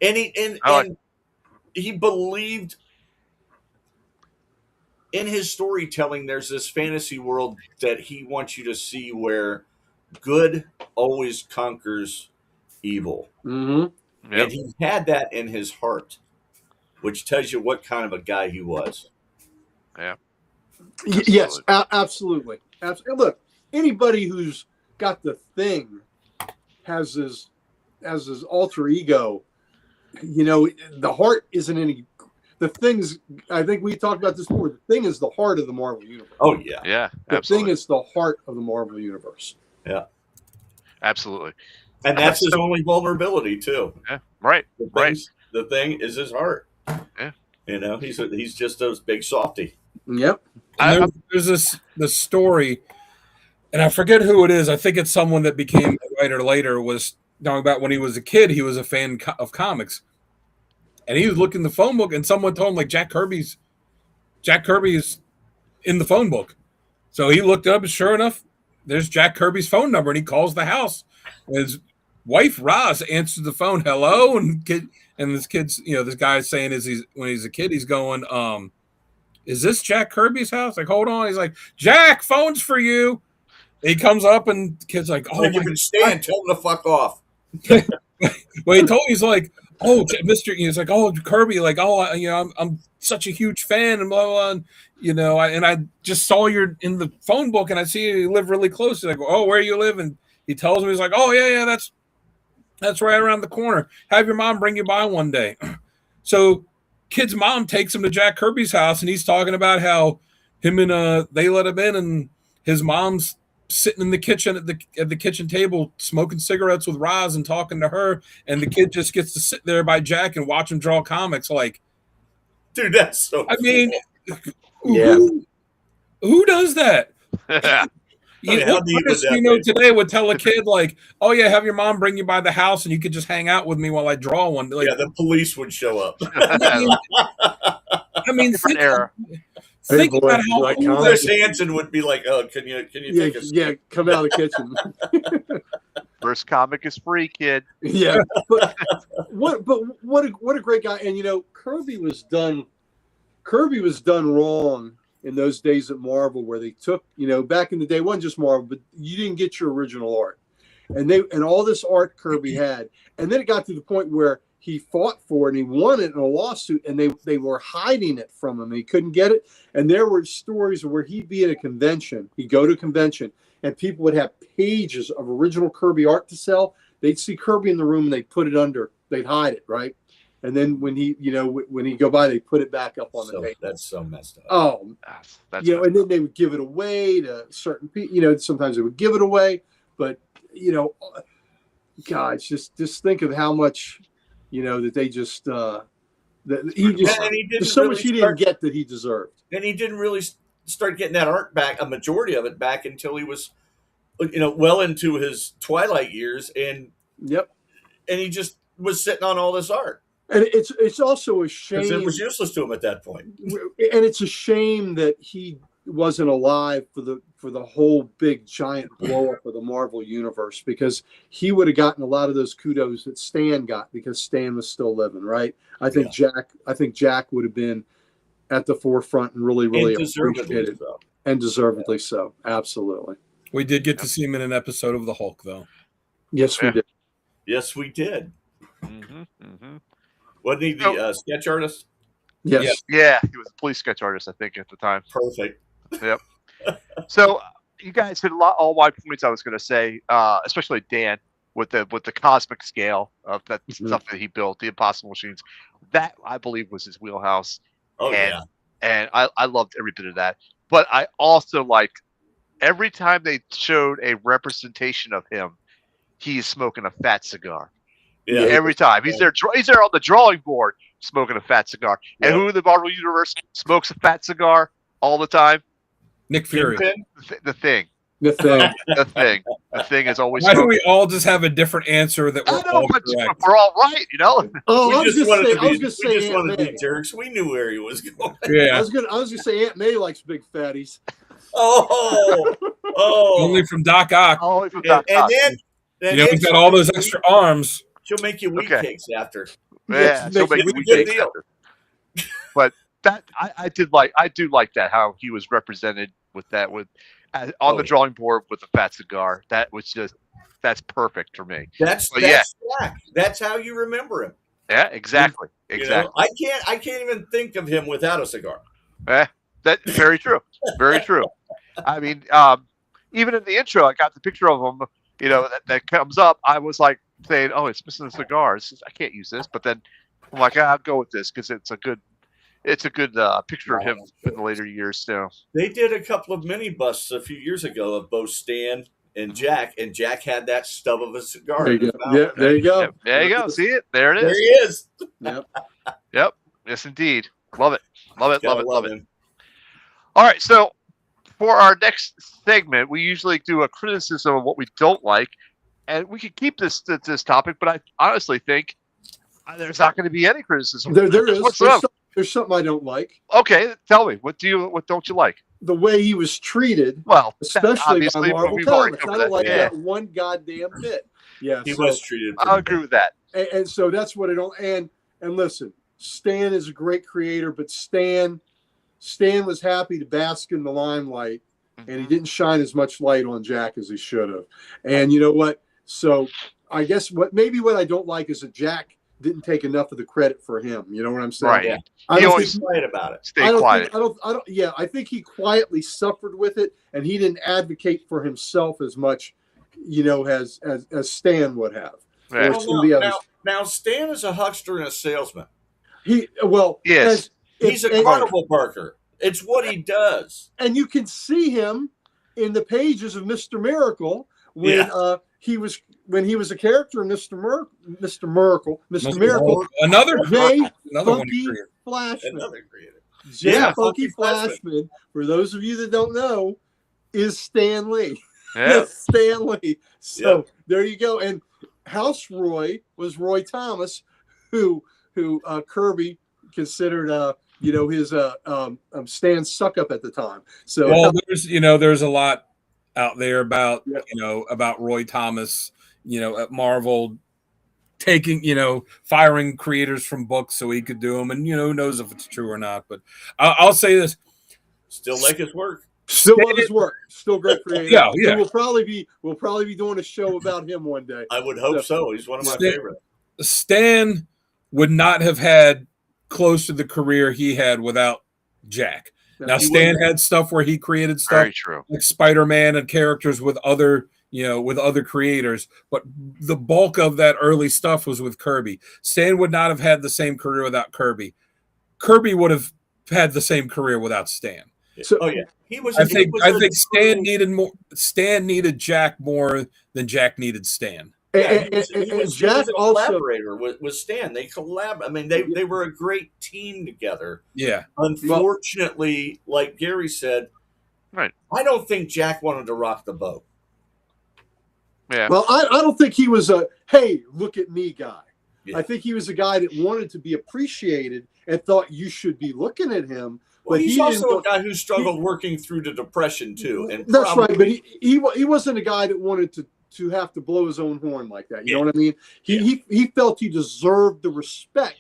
And he believed in his storytelling. There's this fantasy world that he wants you to see where good always conquers evil. Mm-hmm. Yep. And he had that in his heart, which tells you what kind of a guy he was. Yeah. Absolutely. Yes, absolutely. Look, anybody who's got the Thing has his alter ego. You know, the heart isn't any. The Thing's. I think we talked about this before. The Thing is the heart of the Marvel universe. Oh yeah, yeah. The Thing is the heart of the Marvel universe. Yeah, absolutely. And that's his only vulnerability too. Yeah, right. The Thing is his heart. Yeah, you know, he's just a big softy. Yep. There's this story, and I forget who it is. I think it's someone that became a writer later. Was talking about when he was a kid, he was a fan of comics, and he was looking the phone book, and someone told him like Jack Kirby's in the phone book. So he looked up, and sure enough, there's Jack Kirby's phone number, and he calls the house. His wife Roz answers the phone, hello, and this kid's, you know, this guy's saying when he's a kid, he's going, is this Jack Kirby's house? Like, hold on. He's like, Jack, phone's for you. He comes up and the kid's like, oh, you can stand, tell him to fuck off. Well, he's like, oh, Mr. He's like, oh, Kirby, like, oh, you know, I'm such a huge fan and blah, blah, blah. And, you know, I just saw you're in the phone book and I see you live really close. He's like, oh, where you live? And he tells me, he's like, oh, yeah, that's right around the corner. Have your mom bring you by one day. So kid's mom takes him to Jack Kirby's house, and he's talking about how him and they let him in, and his mom's sitting in the kitchen at the kitchen table smoking cigarettes with Roz and talking to her, and the kid just gets to sit there by Jack and watch him draw comics. Like, dude, that's so cool. mean, yeah, who does that? Today would tell a kid like, "Oh yeah, have your mom bring you by the house, and you could just hang out with me while I draw one." Like, yeah, the police would show up. I mean, think about how cool Chris Hansen would be like, "Oh, can you take us? Yeah, come out of the kitchen." First comic is free, kid. Yeah, but what a great guy. And you know, Kirby was done wrong in those days at Marvel, where they took, you know, back in the day, it wasn't just Marvel, but you didn't get your original art, and all this art Kirby had, and then it got to the point where he fought for it and he won it in a lawsuit, and they were hiding it from him. He couldn't get it, and there were stories where he'd be at a convention, he'd go to a convention, and people would have pages of original Kirby art to sell. They'd see Kirby in the room and they'd put it under, they'd hide it, right? And then when he go by, they put it back up on the table. That's so messed up. Oh, that's you know, and then they would give it away to certain people. You know, sometimes they would give it away, but you know, God, just think of how much, you know, that they just that he just there's so much he didn't get that he deserved. And he didn't really start getting that art back, a majority of it back, until he was, you know, well into his twilight years, and he just was sitting on all this art. And it's also a shame because it was useless to him at that point. And it's a shame that he wasn't alive for the whole big giant blow up of the Marvel universe, because he would have gotten a lot of those kudos that Stan got, because Stan was still living, right? I think Jack would have been at the forefront and really appreciated, and deservedly so. Absolutely. We did get to see him in an episode of the Hulk, though. Yes, we did. Yes, we did. Mm-hmm, mm-hmm. Wasn't he the sketch artist? Yes. Yeah, he was a police sketch artist, I think, at the time. Perfect. Yep. So you guys hit all my points I was going to say, especially Dan with the cosmic scale of that stuff that he built, the Impossible Machines. That, I believe, was his wheelhouse. Oh, and I loved every bit of that. But I also liked every time they showed a representation of him, he's smoking a fat cigar. Yeah. Every time he's there on the drawing board smoking a fat cigar. And who in the Marvel universe smokes a fat cigar all the time? Nick Fury. The Thing. The Thing. The Thing is always. Why do we all just have a different answer that we're all correct? We're all right, you know. Oh, we just wanted to say Aunt May. to be jerks. We knew where he was going. Yeah. I was gonna say Aunt May likes big fatties. Oh. Only from Doc Ock. Only from Doc And Ock. then He's got all those extra arms. She'll make you wheat cakes after. Yeah, she'll make a good deal. But that I do like that, how he was represented with that on the drawing board with the fat cigar. That's perfect for me. That's Jack. That's how you remember him. Yeah, exactly. You know, I can't even think of him without a cigar. That's very true. Very true. I mean, even in the intro, I got the picture of him. You know, that comes up. I was like saying, "Oh, it's missing a cigar. I can't use this." But then I'm like, I'll go with this because it's a good picture of him in the later years too. They did a couple of mini busts a few years ago of both Stan and Jack had that stub of a cigar. There you go. Yeah, there you go. There you go. See it? There it is. There he is. Yep. Yes, indeed. Love it. Love it. Love it. Him. All right. So for our next segment, we usually do a criticism of what we don't like, and we could keep this topic. But I honestly think there's not going to be any criticism. There is. There's something I don't like. Okay, tell me. What don't you like? The way he was treated. Well, especially by Marvel Comics. I don't like that one goddamn bit. Yeah, he was treated. I'll agree with that. And so that's what I don't. And listen, Stan is a great creator, but Stan was happy to bask in the limelight, and he didn't shine as much light on Jack as he should have. And you know what? So I guess what I don't like is that Jack didn't take enough of the credit for him. You know what I'm saying? Right. Yeah. He always quiet about it. Stay quiet. I think he quietly suffered with it, and he didn't advocate for himself as much, you know, as Stan would have. Yeah. Now Stan is a huckster and a salesman. Yes. He's a carnival barker. It's what he does. And you can see him in the pages of Mr. Miracle when he was a character in Mr. Miracle. Another Funky Flashman. Funky Flashman, for those of you that don't know, is Stan Lee. Yeah. Stan Lee. So there you go. And House Roy was Roy Thomas, who Kirby considered his Stan's suck up at the time. So there's a lot out there about about Roy Thomas, at Marvel taking, firing creators from books so he could do them, and who knows if it's true or not. But I'll say this: still like his work. Still love his work. Still great creator. Yeah. So we'll probably be doing a show about him one day. I would hope so. He's one of my favorites. Stan would not have had close to the career he had without Jack. Now Stan had stuff where he created stuff like Spider-Man and characters with other creators, but the bulk of that early stuff was with Kirby. Stan would not have had the same career without Kirby. Kirby would have had the same career without Stan. So, he was. I think Stan needed Jack more than Jack needed Stan. And Jack also collaborator with Stan. They collab. I mean, they were a great team together. Yeah. Unfortunately, like Gary said, right. I don't think Jack wanted to rock the boat. Yeah. Well, I don't think he was a hey, look at me guy. Yeah. I think he was a guy that wanted to be appreciated and thought you should be looking at him. Well, but he's also a guy who struggled working through the Depression too. And that's right, but he wasn't a guy that wanted to have to blow his own horn like that. You know what I mean? He felt he deserved the respect,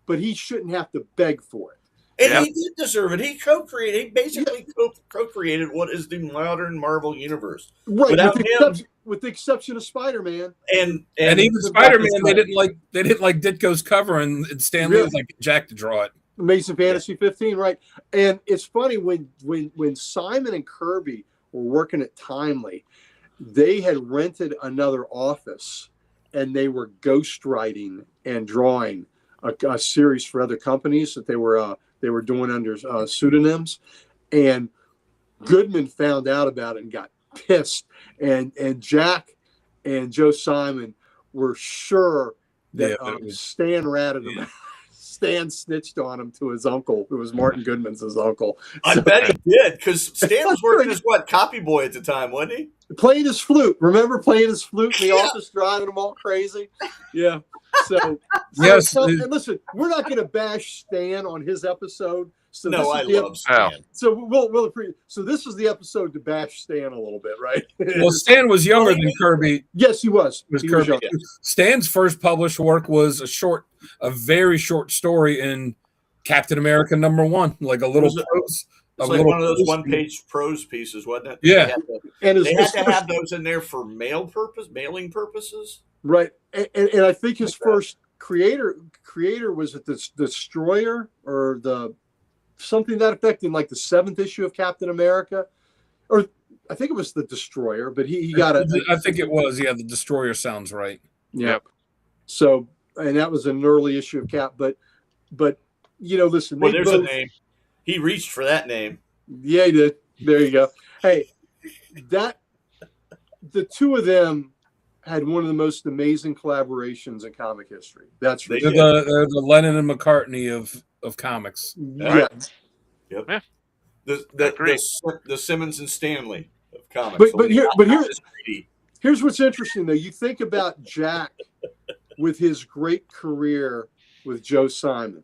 but he shouldn't have to beg for it. And he did deserve it. He co-created. He basically co-created what is the modern Marvel universe. Right, with the exception of Spider-Man. And even Spider-Man, they didn't like Ditko's cover, and Stan Lee was like Jack to draw it. Amazing Fantasy 15, right? And it's funny when Simon and Kirby were working at Timely, they had rented another office, and they were ghostwriting and drawing a series for other companies that they were doing under pseudonyms. And Goodman found out about it and got pissed. And Jack and Joe Simon were sure that Stan ratted him out. Stan snitched on him to his uncle, who was Martin Goodman's his uncle. I bet he did, because Stan was working as copy boy at the time, wasn't he? Playing his flute. Remember playing his flute in the office, driving him all crazy? Yeah. So Yes. and listen, we're not going to bash Stan on his episode. So no, I love Stan. So we'll appreciate. So this was the episode to bash Stan a little bit, right? Well, Stan was younger than Kirby. Yes, he was. He was Kirby. Stan's first published work was a very short story in Captain America #1, like a little prose. It's like one of those one-page prose pieces, wasn't it? Yeah. They had to have those in there for mailing purposes. Right. And I think his first creator was it the Destroyer or the something that effect in like the 7th issue of Captain America, or I think it was the Destroyer, but he got it. I think it was. Yeah, the Destroyer sounds right. Yep. So, and that was an early issue of Cap, but listen. Well, there's a name. He reached for that name. Yeah, he did. There you go. Hey, the two of them had one of the most amazing collaborations in comic history. That's they're the Lennon and McCartney of comics. Yeah. Yep. Yeah. The Simmons and Stanley of comics. Here's what's interesting though. You think about Jack with his great career with Joe Simon.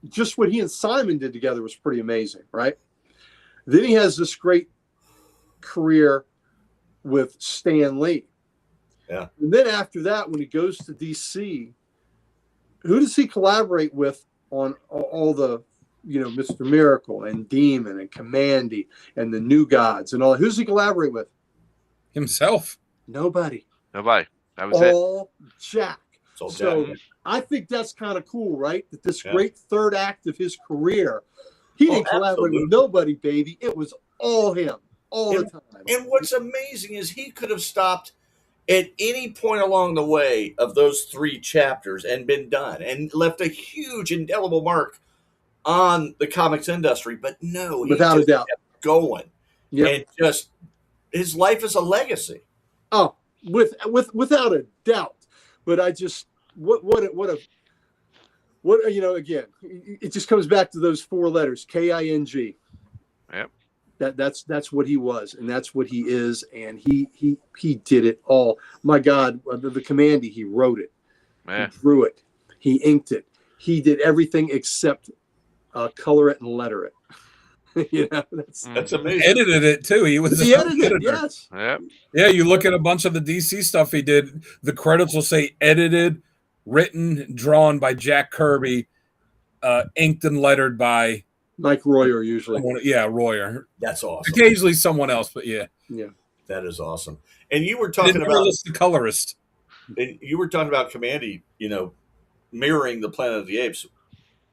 Just what he and Simon did together was pretty amazing, right? Then he has this great career with Stan Lee. Yeah. And then after that, when he goes to DC, who does he collaborate with on all the, Mr. Miracle and Demon and Commandy and the New Gods and all? Who does he collaborate with? Himself. Nobody. That was all Jack. All so Jack. I think that's kind of cool, right? That this great third act of his career, he didn't collaborate with nobody, baby. It was all him, all the time. And what's amazing is he could have stopped at any point along the way of those 3 chapters and been done and left a huge indelible mark on the comics industry. But no, without a doubt, kept going. And just his life is a legacy. Oh, without a doubt. But I just again, it just comes back to those 4 letters, King. Yep. That's what he was, and that's what he is, and he did it all. My God, the Commandy, he wrote it, he drew it, he inked it, he did everything except color it and letter it. That's amazing. Edited it too. He edited it. Yes. Yep. Yeah, you look at a bunch of the DC stuff he did. The credits will say edited, written, drawn by Jack Kirby, inked and lettered by Mike Royer usually. Royer. That's awesome. Occasionally someone else, but yeah. That is awesome. And you were talking about the colorist. And you were talking about Commandy, mirroring the Planet of the Apes,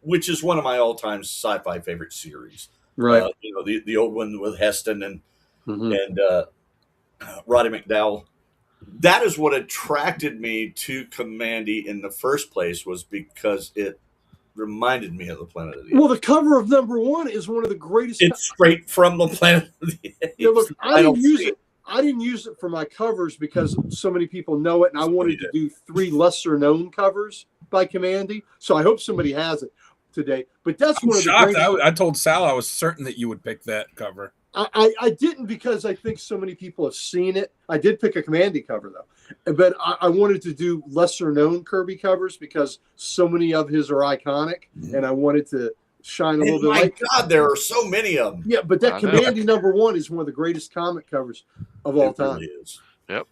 which is one of my all-time sci-fi favorite series. Right. The old one with Heston and Roddy McDowell. That is what attracted me to Commandy in the first place, was because it reminded me of the Planet of the Apes. Well, the cover of #1 is one of the greatest. It's straight from the Planet of the Apes. Look, I didn't use it for my covers because so many people know it, and I wanted to do 3 lesser-known covers by Commandy. So I hope somebody has it today. But that's one of the greatest. I told Sal I was certain that you would pick that cover. I didn't, because I think so many people have seen it. I did pick a Commandy cover though, but I wanted to do lesser known Kirby covers because so many of his are iconic, and I wanted to shine a little bit. My God, there are so many of them. Yeah, but that Commandy #1 is one of the greatest comic covers of all time. It really is. Yep.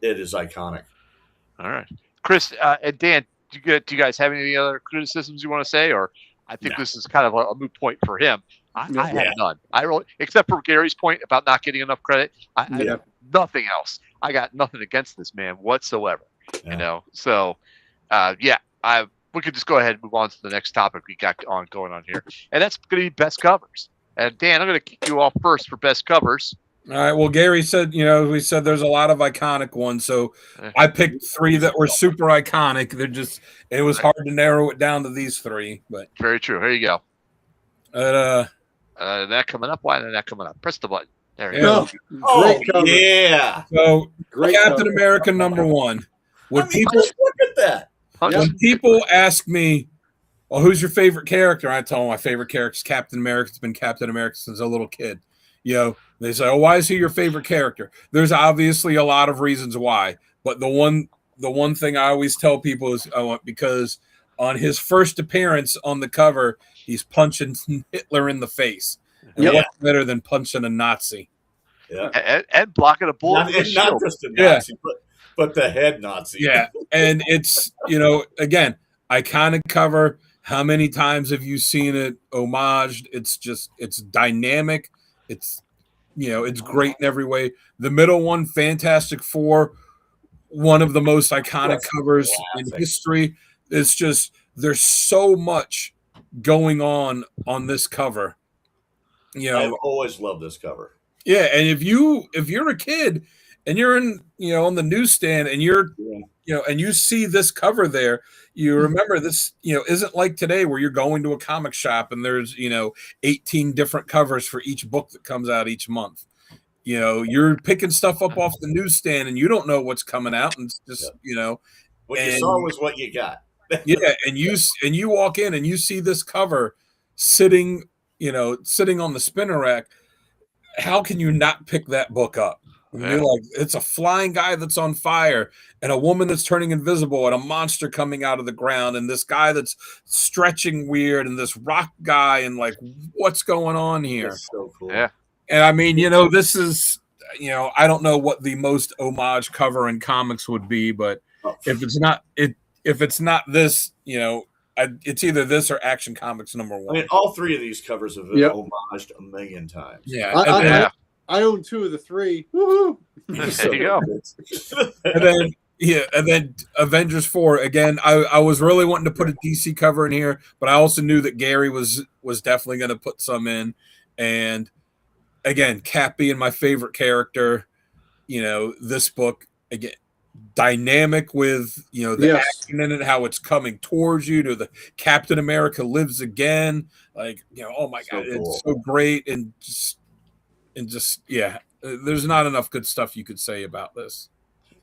It is iconic. All right, Chris and Dan, do you guys have any other criticisms you want to say, or I think this is kind of a moot point for him. I had none. I really, except for Gary's point about not getting enough credit. I have nothing else. I got nothing against this man whatsoever. So we could just go ahead and move on to the next topic we got going on here, and that's going to be best covers. And Dan, I'm going to kick you off first for best covers. All right. Well, Gary said, we said there's a lot of iconic ones, so I picked 3 that were super iconic. It was hard to narrow it down to these 3, but very true. Here you go. That coming up. Why isn't that coming up? Press the button. There you go. Yeah. So Captain America #1. Just look at that. When people ask me, well, who's your favorite character? I tell them my favorite character is Captain America. It's been Captain America since a little kid. They say, oh, why is he your favorite character? There's obviously a lot of reasons why, but the one thing I always tell people is because on his first appearance on the cover, he's punching Hitler in the face. And what's better than punching a Nazi? Yeah, and blocking a bullet with a shield. Not just a Nazi, but the head Nazi. Yeah, and it's again, iconic cover. How many times have you seen it homaged? It's dynamic. It's it's great in every way. The middle one, Fantastic Four, one of the most iconic covers in history. It's just there's so much going on this cover. I've always loved this cover. Yeah, and if you're a kid and you're in on the newsstand and you're and you see this cover there, you remember this isn't like today where you're going to a comic shop and there's 18 different covers for each book that comes out each month. You're picking stuff up off the newsstand and you don't know what's coming out, and it's just what you saw was what you got. Yeah, and you walk in and you see this cover sitting on the spinner rack. How can you not pick that book up? You're like, it's a flying guy that's on fire and a woman that's turning invisible and a monster coming out of the ground and this guy that's stretching weird and this rock guy, and like, what's going on here? That's so cool. Yeah. And I mean, this is, I don't know what the most homage cover in comics would be, but if it's not this, it's either this or Action Comics #1. I mean, all three of these covers have been homaged a million times. Yeah. I own 2 of the 3. Woohoo! There you go. And then Avengers 4 again. I was really wanting to put a DC cover in here, but I also knew that Gary was definitely going to put some in. And again, Cap being my favorite character, this book again, dynamic with the action in it, how it's coming towards you, to the Captain America lives again, like oh my god, cool. It's so great, and just there's not enough good stuff you could say about this.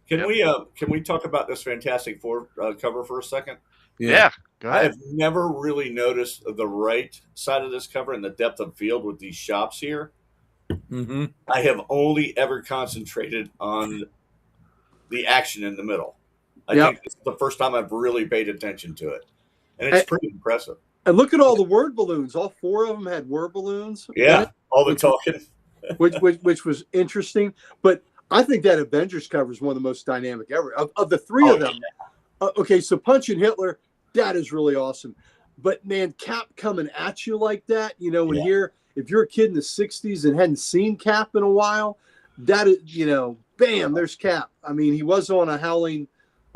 Can we talk about this Fantastic Four cover for a second? Yeah, go ahead. I've never really noticed the right side of this cover and the depth of field with these shops here. Mm-hmm. I have only ever concentrated on the action in the middle. I think it's the first time I've really paid attention to it, and it's pretty impressive. And look at all the word balloons. All 4 of them had word balloons. Yeah, all the talking, which was interesting. But I think that Avengers cover is one of the most dynamic ever. Of the 3 of them, okay, so punching Hitler, that is really awesome. But man, Cap coming at you like that, if you're a kid in the 60s and hadn't seen Cap in a while, that is, bam, there's Cap. I mean, he was on a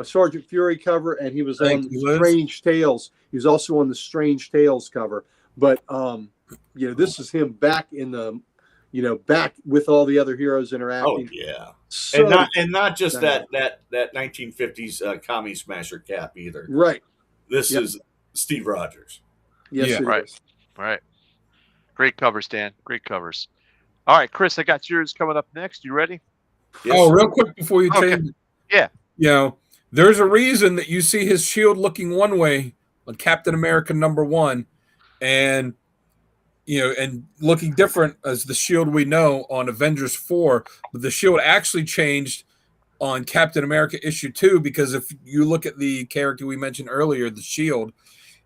Sergeant Fury cover, and he was on Strange Tales. He was also on the Strange Tales cover. But this is him back in the, back with all the other heroes interacting. Oh yeah, so and not just that 1950s commie smasher Cap either. Right. This is Steve Rogers. Yes, it is. Right. Great covers, Dan. Great covers. All right, Chris, I got yours coming up next. You ready? Yes, real quick before you change. Yeah. There's a reason that you see his shield looking one way on Captain America #1, and and looking different as the shield we know on Avengers 4. But the shield actually changed on Captain America issue 2, because if you look at the character we mentioned earlier, the Shield,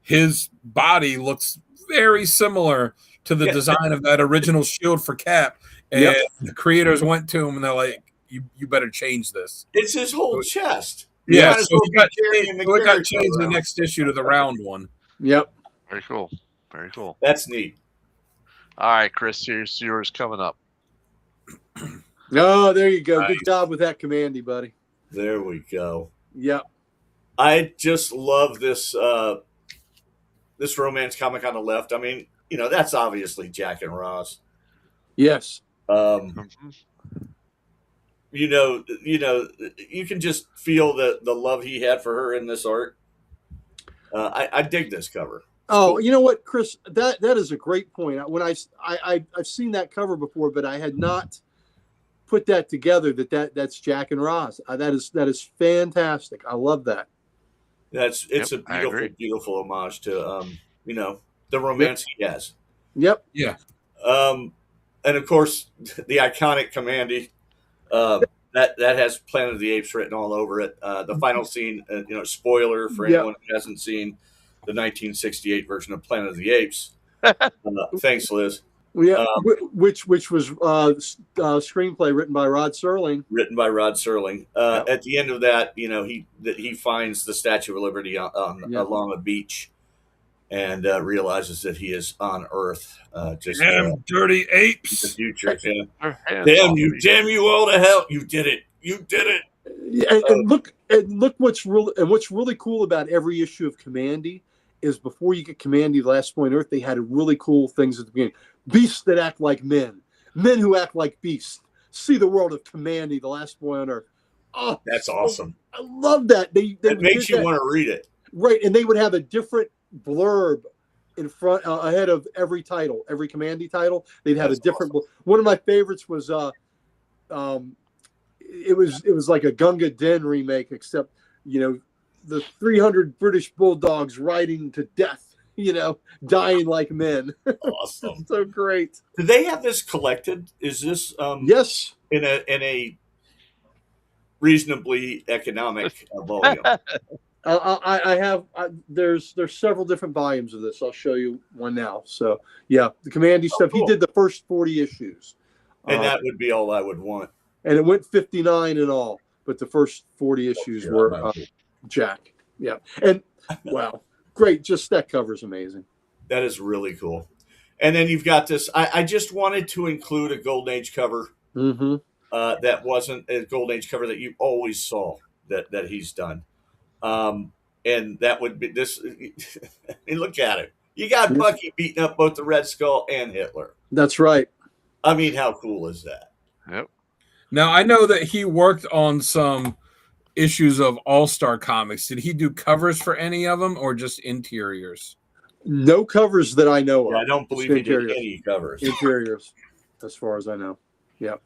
his body looks very similar to the design of that original shield for Cap. And the creators went to him and they're like, you better change this. It's his whole chest. Yeah, so it got changed in the next issue to the round one. Yep. Very cool. Very cool. That's neat. All right, Chris, here's yours coming up. Oh, there you go. Nice. Good job with that, Commandy, buddy. There we go. Yep. I just love this this romance comic on the left. I mean, that's obviously Jack and Ross. Yes. You can just feel the love he had for her in this art. I dig this cover. Oh, you know what, Chris? That is a great point. When I've seen that cover before, but I had not put that together. That's Jack and Ross. That is fantastic. I love that. It's a beautiful, beautiful homage to the romance he has. Yep. Yeah. And of course, the iconic Commandy. That has Planet of the Apes written all over it. The final scene, spoiler for anyone who hasn't seen the 1968 version of Planet of the Apes. Thanks, Liz. Yeah, which was screenplay written by Rod Serling. At the end of that, he finds the Statue of Liberty along a beach, and realizes that he is on Earth. Damn dirty apes! The future, damn you all to hell! You did it! And look what's really cool about every issue of Commandy is before you get Commandy Last Point Earth, they had really cool things at the beginning. Beasts that act like men who act like beasts. See the world of Commandy, The Last Boy on Earth. Oh, that's awesome! I love that. It makes you want to read it, right? And they would have a different blurb in front ahead of every title, every Commandy title. They'd have a different. Awesome. One of my favorites was it was like a Gunga Din remake, except the 300 British bulldogs riding to death. Dying like men. Awesome. So great. Do they have this collected? Is this yes in a reasonably economic volume? I have. There's several different volumes of this. I'll show you one now. So yeah, the Commandy stuff. Cool. He did the first 40 issues, and that would be all I would want. And it went 59 in all, but the first 40 issues were Jack. Yeah, and wow. Great, just that cover's amazing. That is really cool. And then you've got this. I just wanted to include a Golden Age cover that wasn't a Golden Age cover that you always saw that he's done. And that would be this. I mean, look at it. You got Bucky beating up both the Red Skull and Hitler. That's right. I mean, how cool is that? Yep. Now, I know that he worked on some issues of All-Star Comics. Did he do covers for any of them or just interiors? No covers that I know of. I don't believe he did any covers. Interiors, as far as I know. Yeah.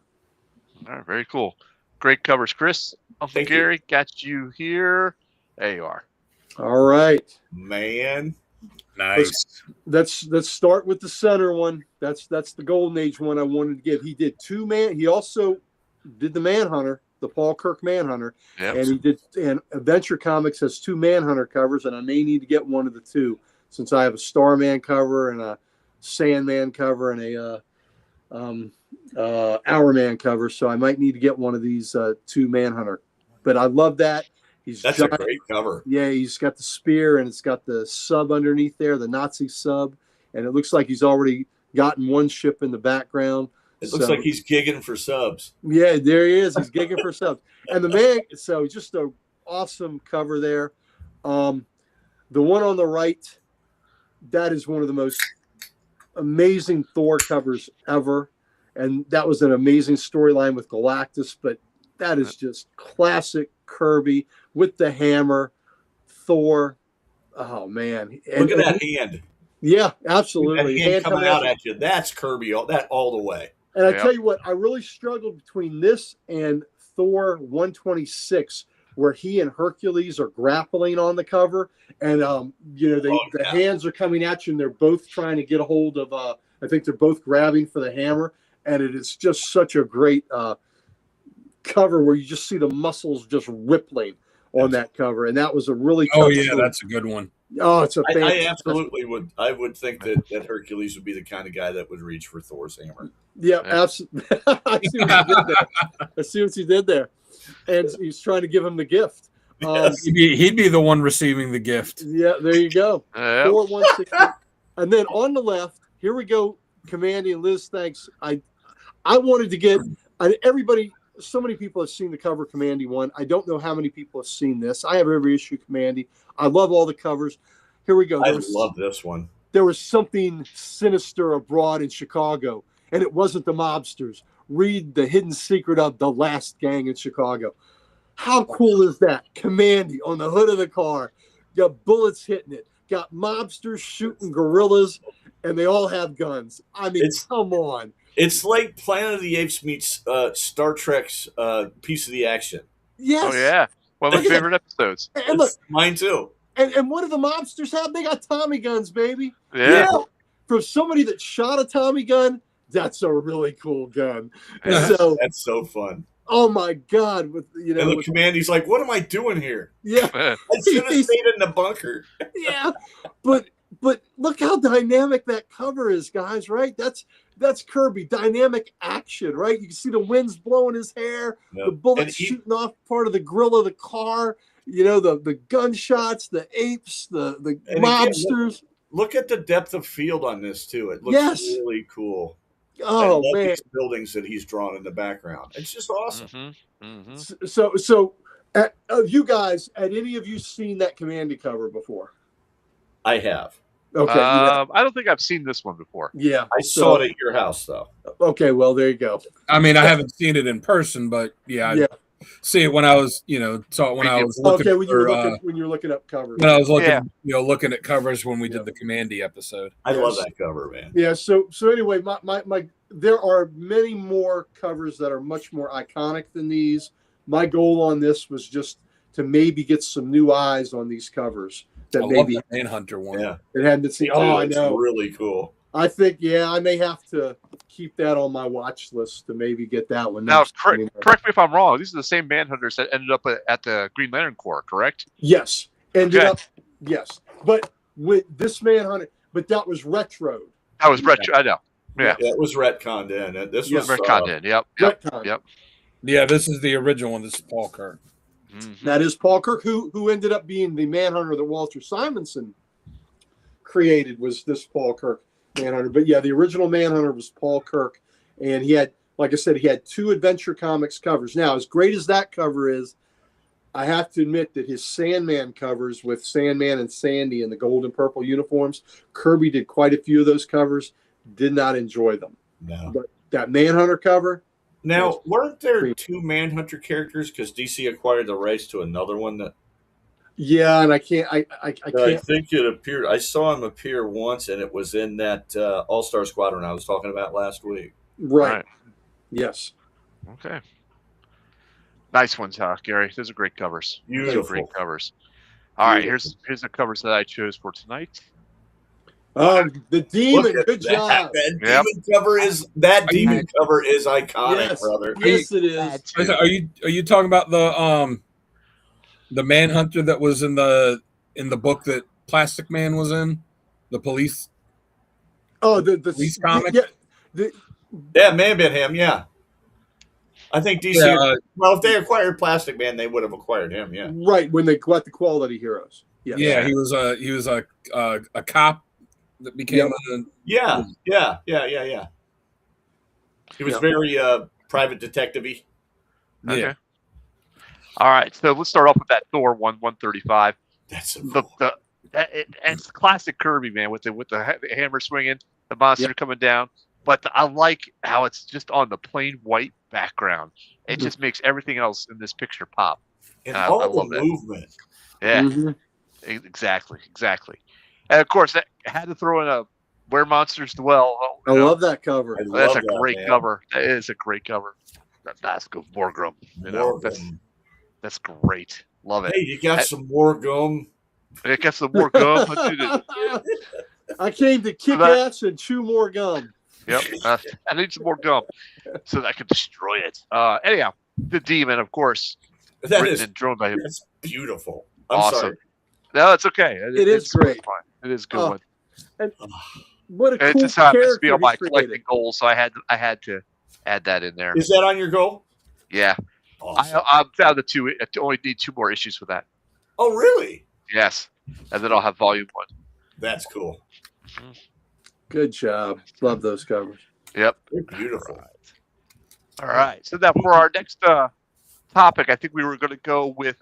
All right, very cool. Great covers, Chris. Uncle Gary, got you here. There you are. All right. Man. Nice. Let's start with the center one. That's the Golden Age one I wanted to give. He did he also did the Manhunter. The Paul Kirk Manhunter, and Adventure Comics has 2 Manhunter covers, and I may need to get one of the 2 since I have a Starman cover and a Sandman cover and a Hourman cover, so I might need to get one of these 2 Manhunter. But I love that. That's giant. A great cover. Yeah, he's got the spear and it's got the sub underneath there, the Nazi sub, and it looks like he's already gotten one ship in the background. It looks like he's gigging for subs. Yeah, there he is. He's gigging for subs. And the man, so just an awesome cover there. The one on the right, that is one of the most amazing Thor covers ever. And that was an amazing storyline with Galactus. But that is just classic Kirby with the hammer, Thor. Oh, man. Look at that hand. Yeah, absolutely. That hand coming out at you. That's Kirby all the way. And I tell you what, I really struggled between this and Thor 126, where he and Hercules are grappling on the cover, and the hands are coming at you, and they're both trying to get a hold of. I think they're both grabbing for the hammer, and it is just such a great cover where you just see the muscles just rippling on that cover, and that was a really tough story. That's a good one. Oh, it's a I absolutely would. I would think that Hercules would be the kind of guy that would reach for Thor's hammer. Yeah, absolutely. I see what he did there. And he's trying to give him the gift. He'd be the one receiving the gift. Yeah, there you go. 4160. And then on the left, here we go. Commandy and Liz, thanks. I wanted to get everybody. So many people have seen the cover Commandy one. I don't know how many people have seen this. I have every issue Commandy. I love all the covers. Here we go. I love this one. There was something sinister abroad in Chicago, and it wasn't the mobsters. Read the hidden secret of the last gang in Chicago. How cool is that? Commandy on the hood of the car. Got bullets hitting it. Got mobsters shooting gorillas, and they all have guns. I mean, come on. It's like Planet of the Apes meets Star Trek's Piece of the Action. Yes. Oh, yeah. One of my favorite episodes. And look, mine too. And what do the mobsters have? They got Tommy guns, baby. Yeah. For somebody that shot a Tommy gun, that's a really cool gun. Yeah. So That's so fun. oh my God! With And the commander's like, "What am I doing here? yeah, I should have stayed in the bunker." yeah, but look how dynamic that cover is, guys. Right? That's Kirby, dynamic action. Right? You can see the wind's blowing his hair, the bullets shooting off part of the grill of the car. You know, the gunshots, the apes, the mobsters. Again, look at the depth of field on this too. It looks really cool. Oh I love man, these buildings that he's drawn in the background. It's just awesome. Mm-hmm. So, you guys, had any of you seen that Commandy cover before? I have. Okay. I don't think I've seen this one before. Yeah. I saw it at your house though. Okay, well there you go. I mean, I haven't seen it in person, but I see it when I was, saw it when I was looking. Okay, when you were looking up covers. When I was looking, looking at covers when we did the Commandy episode. I love that cover, man. Yeah. So anyway, my there are many more covers that are much more iconic than these. My goal on this was just to maybe get some new eyes on these covers that maybe love that Manhunter one. Yeah, it hadn't been seen. Oh, I know. Really cool. I think I may have to keep that on my watch list to maybe get that one. Now, correct me if I'm wrong. These are the same Manhunters that ended up at the Green Lantern Corps, correct? Yes, yes. But with this Manhunter, but that was retro. That was retro. I know. Yeah, it was retconned in. This was retconned in. Yep. Yeah, this is the original one. This is Paul Kirk. Mm-hmm. That is Paul Kirk, who ended up being the Manhunter that Walter Simonson created. Was this Paul Kirk Manhunter? But yeah, the original Manhunter was Paul Kirk, and he had, like I said, he had 2 Adventure Comics covers. Now, as great as that cover is, I have to admit that his Sandman covers with Sandman and Sandy in the gold and purple uniforms, Kirby did quite a few of those covers. Did not enjoy them. No. But that Manhunter cover. Now, weren't there 2 Manhunter characters because DC acquired the rights to another one that? Yeah, and I can't. I think it appeared. I saw him appear once, and it was in that All-Star Squadron I was talking about last week. Right. Yes. Okay. Nice ones, Gary. Those are great covers. Beautiful. Those are great covers. All right, here's the covers that I chose for tonight. The demon. Good job. That demon cover is iconic, brother. Yes, it is. Are you talking about the Manhunter that was in the book that Plastic Man was in? The police. Oh, the police comic. Yeah, may have been him. Yeah. I think DC. Well, if they acquired Plastic Man, they would have acquired him. Yeah. Right, when they got the Quality Heroes. Yeah. Yeah, he was a cop that became Yeah. He was very private detective-y. Okay. Yeah. All right, so let's start off with that Thor 135. That's it's classic Kirby, man, with the hammer swinging, the monster coming down. But I like how it's just on the plain white background. It just makes everything else in this picture pop. And all I love the movement. Yeah, exactly. And of course, that had to throw in a Where Monsters Dwell. I love that cover. That's a great cover. That is a great cover. That's good. Morgrum. That's great. Love it. Hey, you got some more gum? I got some more gum. I came to kick ass and chew more gum. Yep. I need some more gum so that I can destroy it. Anyhow, the demon, of course. That is drawn by him. That's beautiful. Awesome. Sorry. No, it's okay. It's great. Fine. It is a good one. And what a cool it's just happens character to be on my created. collecting goal, so I had to add that in there. Is that on your goal? Yeah. Awesome. I'm down to 2. I only need 2 more issues with that. Oh, really? Yes. And then I'll have volume 1. That's cool. Good job. Love those covers. Yep. They're beautiful. All right. So now for our next topic, I think we were going to go with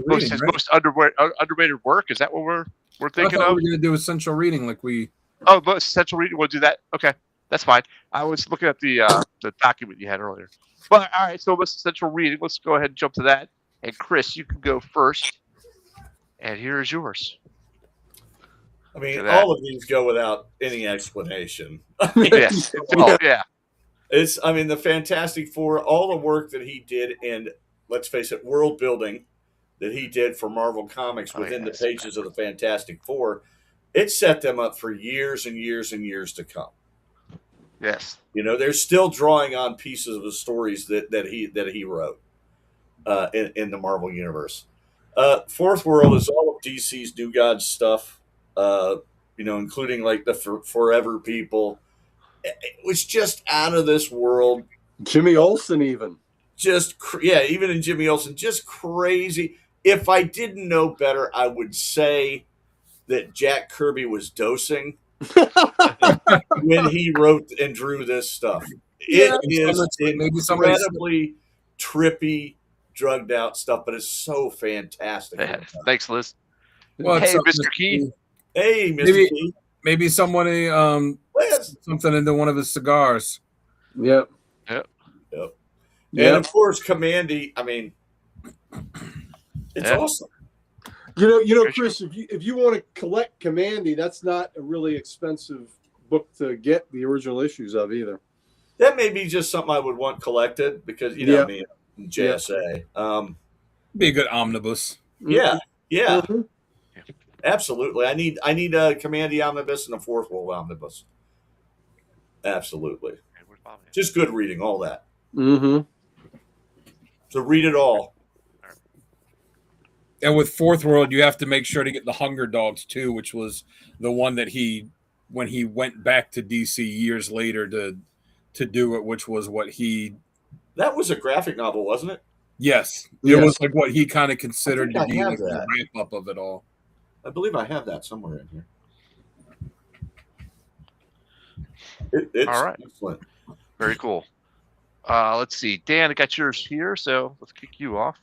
most underrated work. Is that what we're thinking of? We're going to do essential reading, like we. Oh, most essential reading. We'll do that. Okay, that's fine. I was looking at the document you had earlier. But all right, so most essential reading. Let's go ahead and jump to that. And Chris, you can go first. And here is yours. I mean, all of these go without any explanation. Yes. Yeah. It's, I mean, the Fantastic Four, all the work that he did, and let's face it, world building that he did for Marvel Comics within the pages of the Fantastic Four, it set them up for years and years and years to come. Yes. You know, they're still drawing on pieces of the stories that he wrote in the Marvel universe. Fourth World is all of DC's New Gods stuff, you know, including like the Forever People. It was just out of this world. Jimmy Olsen, even. Even in Jimmy Olsen, just crazy. If I didn't know better, I would say that Jack Kirby was dosing when he wrote and drew this stuff. It is incredibly trippy, drugged out stuff, but it's so fantastic. Yeah. Thanks, Liz. Well, hey, Mr. Key. Hey, Mr. Key. Maybe somebody something into one of his cigars. Yep. And of course, Commandy. I mean, it's awesome. You know, Chris. If you want to collect Commandy, that's not a really expensive book to get the original issues of either. That may be just something I would want collected because you know me, JSA. Be a good omnibus. Yeah. Mm-hmm. Absolutely. I need a Commandy omnibus and a Fourth World omnibus. Absolutely. Just good reading, all that. Mm-hmm. So read it all. And with Fourth World, you have to make sure to get the Hunger Dogs too, which was the one that when he went back to DC years later to do it, which was what he. That was a graphic novel, wasn't it? Yes, it was like what he kind of considered to be like the wrap up of it all. I believe I have that somewhere in here. It's all right. Excellent. Very cool. Let's see. Dan, I got yours here, so let's kick you off.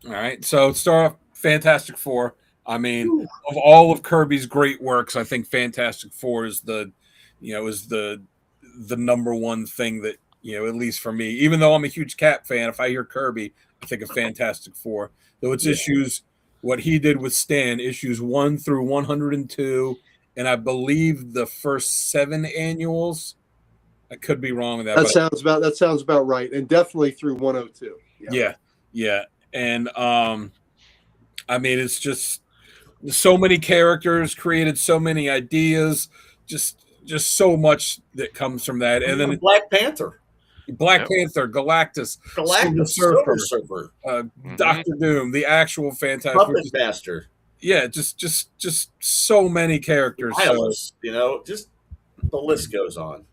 All right. So start off Fantastic Four. I mean, of all of Kirby's great works, I think Fantastic Four is the number one thing that, at least for me, even though I'm a huge Cap fan, if I hear Kirby, I think of Fantastic Four. Though it's issues, what he did with Stan, issues 1 through 102, and I believe the first 7 annuals. I could be wrong with that. That sounds about right, and definitely through 102. Yeah. And I mean, it's just so many characters created, so many ideas, just so much that comes from that. And then Black Panther, Galactus, Silver Surfer, Doctor Doom, the actual Fantastic Puppet Master. Yeah, just so many characters. Wireless, just the list goes on.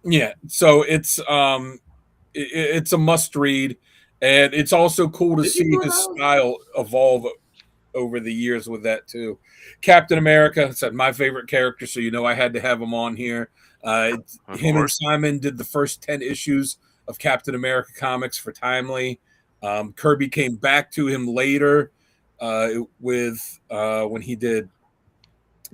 Yeah, so it's a must read, and it's also cool to see his style evolve over the years with that too. Captain America said my favorite character, so I had to have him on here. Him and Simon did the first 10 issues of Captain America comics for Timely. Kirby came back to him later with when he did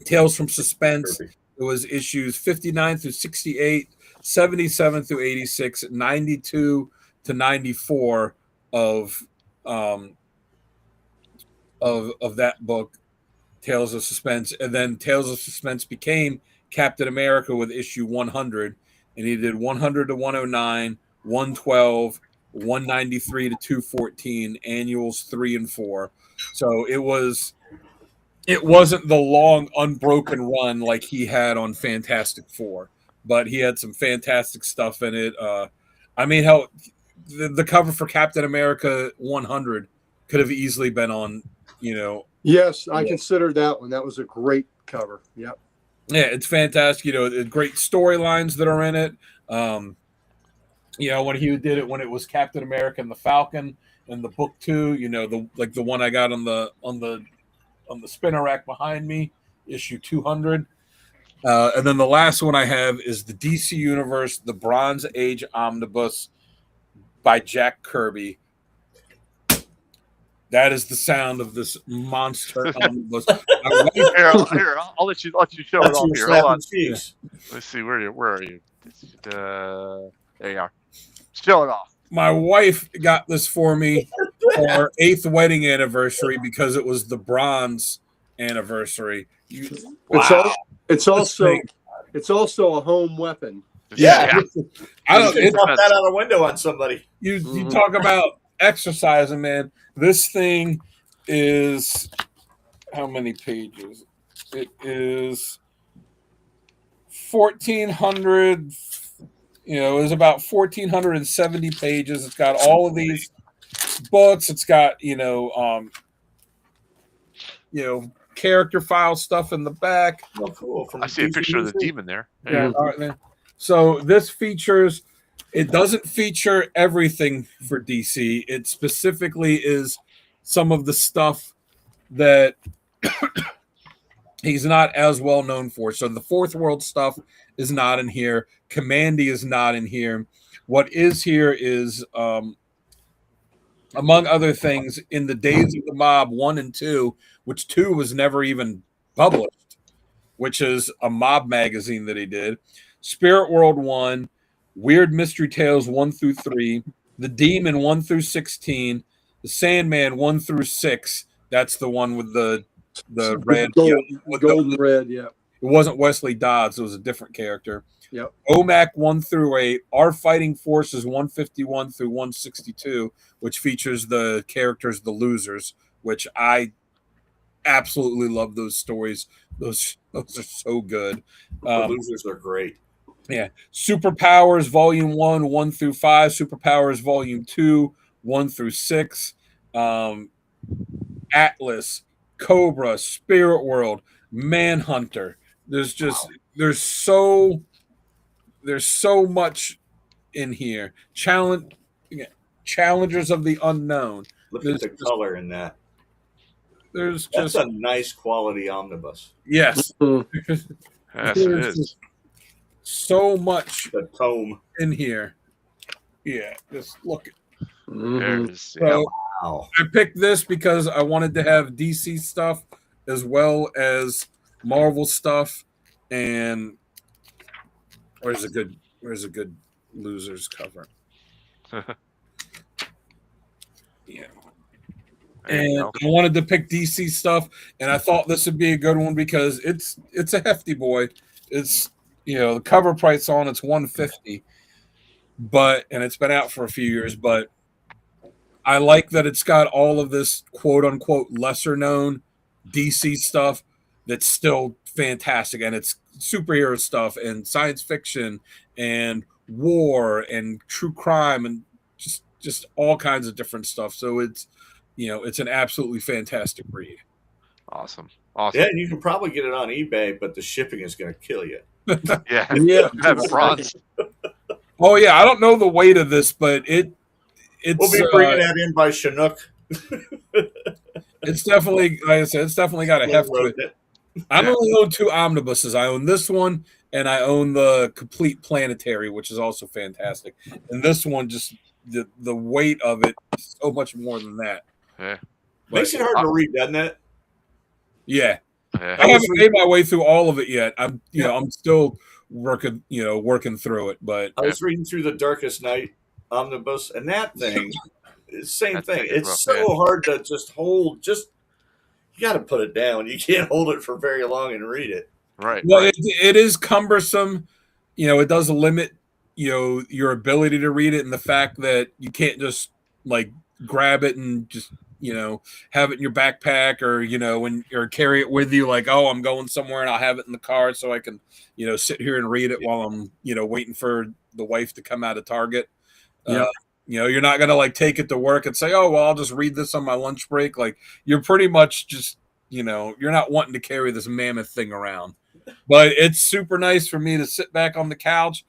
Tales from Suspense. Kirby. It was issues 59 through 68, 77 through 86, 92 to 94 of that book, Tales of Suspense. And then Tales of Suspense became Captain America with issue 100, and he did 100 to 109, 112, 193 to 214, annuals 3 and 4. So it wasn't the long unbroken run like he had on Fantastic Four, but he had some fantastic stuff in it. I mean, how the cover for Captain America 100 could have easily been on, Yes, I considered that one. That was a great cover. Yep. Yeah, it's fantastic. Great storylines that are in it. When he did it, when it was Captain America and the Falcon, and the book 2, the one I got on the spinner rack behind me, issue 200. And then the last one I have is the DC Universe, the Bronze Age Omnibus by Jack Kirby. That is the sound of this monster omnibus. Here, I'll let you show it off here. Hold on. Let's see, where are you? There you are. Show it off. My wife got this for me for our 8th wedding anniversary because it was the bronze anniversary. Wow. It's also a home weapon. Yeah. I don't drop that out a window on somebody. You talk about exercising, man. This thing is how many pages? It is 1,400. It's about 1,470 pages. It's got all of these books. It's got character file stuff in the back. Oh, cool. I see a picture of the demon there. Yeah. All right, man. So this features. It doesn't feature everything for DC. It specifically is some of the stuff that he's not as well known for. So the Fourth World stuff is not in here. Commandy is not in here. What is here is, among other things, in the Days of the Mob 1 and 2, which 2 was never even published, which is a mob magazine that he did. Spirit World 1, Weird Mystery Tales 1 through 3, The Demon 1 through 16, The Sandman 1 through 6. That's the one with the red, golden red. Yeah, it wasn't Wesley Dodds; it was a different character. Yep. OMAC 1 through 8, Our Fighting Forces 151 through 162, which features the characters, the losers, which I absolutely love those stories. Those are so good. The losers are great. Yeah. Superpowers Volume 1, 1 through 5, Superpowers Volume 2, 1 through 6, Atlas, Cobra, Spirit World, Manhunter. There's so much in here. Challengers of the Unknown. Look at the color in that. That's a nice quality omnibus. Yes. Yes, it is. So much the tome in here. Yeah, just look. So, wow. I picked this because I wanted to have DC stuff as well as Marvel stuff. And where's a good losers cover? Yeah. And I wanted to pick DC stuff, and I thought this would be a good one because it's a hefty boy. It's the cover price on it's $150, and it's been out for a few years. But I like that it's got all of this quote unquote lesser known DC stuff that's still fantastic, and it's superhero stuff and science fiction and war and true crime and just all kinds of different stuff. So it's an absolutely fantastic read. Awesome. Yeah, you can probably get it on eBay, but the shipping is going to kill you. Yeah. Have bronze. Oh yeah, I don't know the weight of this, but it's we'll be bringing that in by Chinook. It's definitely, like I said, it's definitely got a heft to it. I only own 2 omnibuses. I own this one, and I own the Complete Planetary, which is also fantastic. And this one, just the weight of it is so much more than that. Yeah. Makes it hard to read, doesn't it? Yeah. I haven't made my way through all of it yet. I'm still working through it. But I was reading through the Darkest Night omnibus, and that thing, same thing. It's so hard to just hold. You got to put it down. You can't hold it for very long and read it. Right. Well, it is cumbersome. It does limit your ability to read it, and the fact that you can't just like grab it and just have it in your backpack or carry it with you, like, oh, I'm going somewhere and I'll have it in the car so I can sit here and read it while I'm waiting for the wife to come out of Target. You're not gonna like take it to work and say, oh well, I'll just read this on my lunch break. Like, you're pretty much just you're not wanting to carry this mammoth thing around. But it's super nice for me to sit back on the couch,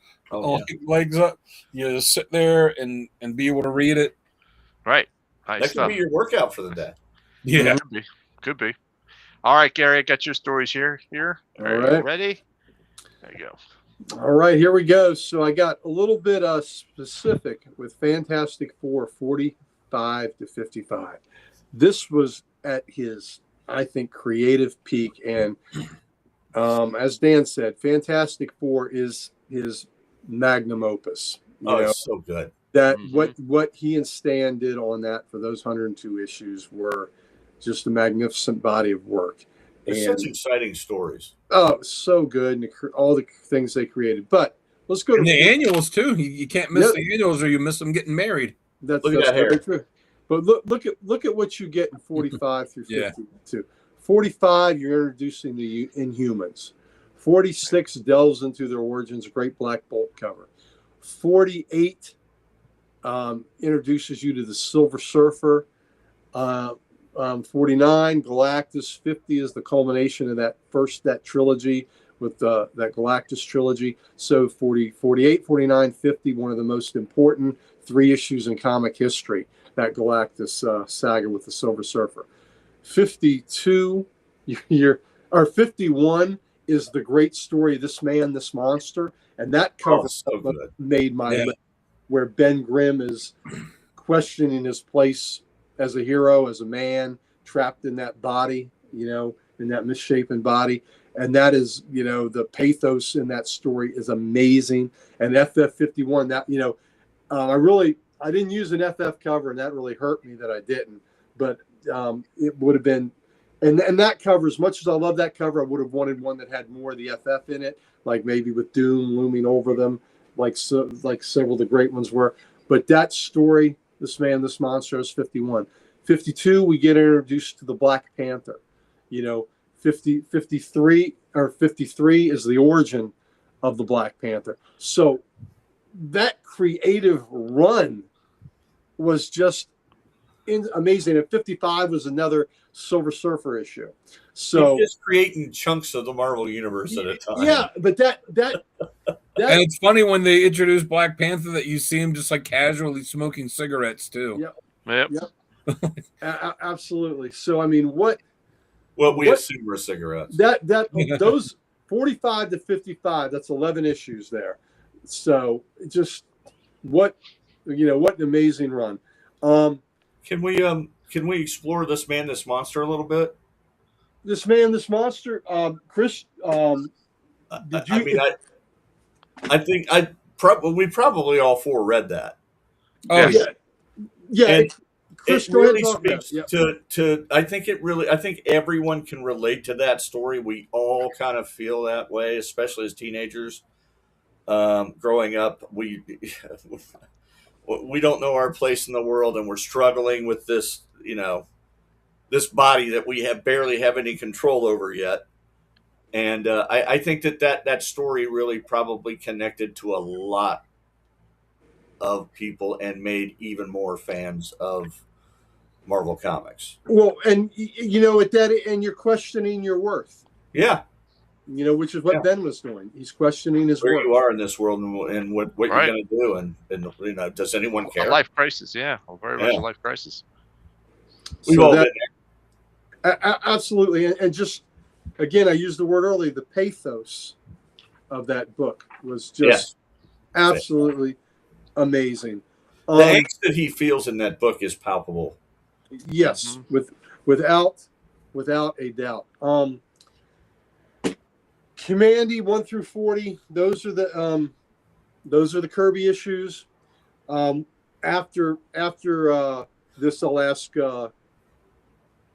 legs up, just sit there and be able to read it. Right. Nice that stuff. could be your workout for the day. Yeah. Could be. All right, Gary, I got your stories here. All right. Ready? There you go. All right, here we go. So I got a little bit specific with Fantastic Four 45 to 55. This was at his, I think, creative peak. And as Dan said, Fantastic Four is his magnum opus. It's so good. That what he and Stan did on that for those 102 issues were just a magnificent body of work. It's such exciting stories. Oh, so good. And all the things they created. But let's go to the annuals, too. You can't miss the annuals or you miss them getting married. That's that very true. But look at what you get in 45 through Yeah. 52. 45, you're introducing the Inhumans. 46 delves into their origins, Great Black Bolt cover. 48 introduces you to the Silver Surfer. 49 Galactus. 50 is the culmination of that trilogy with that Galactus trilogy. So 40, 48, 49, 50, one of the most important 3 issues in comic history, that Galactus saga with the Silver Surfer. 52, or 51 is the great story, This Man, This Monster, and that cover made my list, where Ben Grimm is questioning his place as a hero, as a man trapped in that body, in that misshapen body. And that is, the pathos in that story is amazing. And FF51, that, I didn't use an FF cover, and that really hurt me that I didn't. But it would have been, and that cover, as much as I love that cover, I would have wanted one that had more of the FF in it, like maybe with Doom looming over them, like several of the great ones were. But that story, This Man, This Monster, is 51. 52, we get introduced to the Black Panther. 53 is the origin of the Black Panther. So that creative run was just amazing. And 55 was another Silver Surfer issue. So he's just creating chunks of the Marvel universe at a time. Yeah, but that and it's funny when they introduce Black Panther that you see him just like casually smoking cigarettes too. Yep. Absolutely. So I mean, what we assume were cigarettes. Those 45 to 55, that's 11 issues there. So just what an amazing run. Can we explore This Man, This Monster a little bit? This Man, This Monster, Chris. I think we probably all 4 read that. Oh yeah. And Chris, it really speaks to. I think everyone can relate to that story. We all kind of feel that way, especially as teenagers. Growing up, we don't know our place in the world, and we're struggling with this, this body that we barely have any control over yet. And I think that story really probably connected to a lot of people and made even more fans of Marvel Comics. Well, and at that, and you're questioning your worth. Yeah. Which is what Ben was doing. He's questioning his where worth. you are in this world and what you're going to do, and does anyone care? A life crisis, very much a life crisis. We've all been there. Absolutely, and just again, I used the word earlier. The pathos of that book was just absolutely amazing. The angst that he feels in that book is palpable. Yes, without a doubt. Commandy 1 through 40. Those are the Kirby issues. After this, I'll ask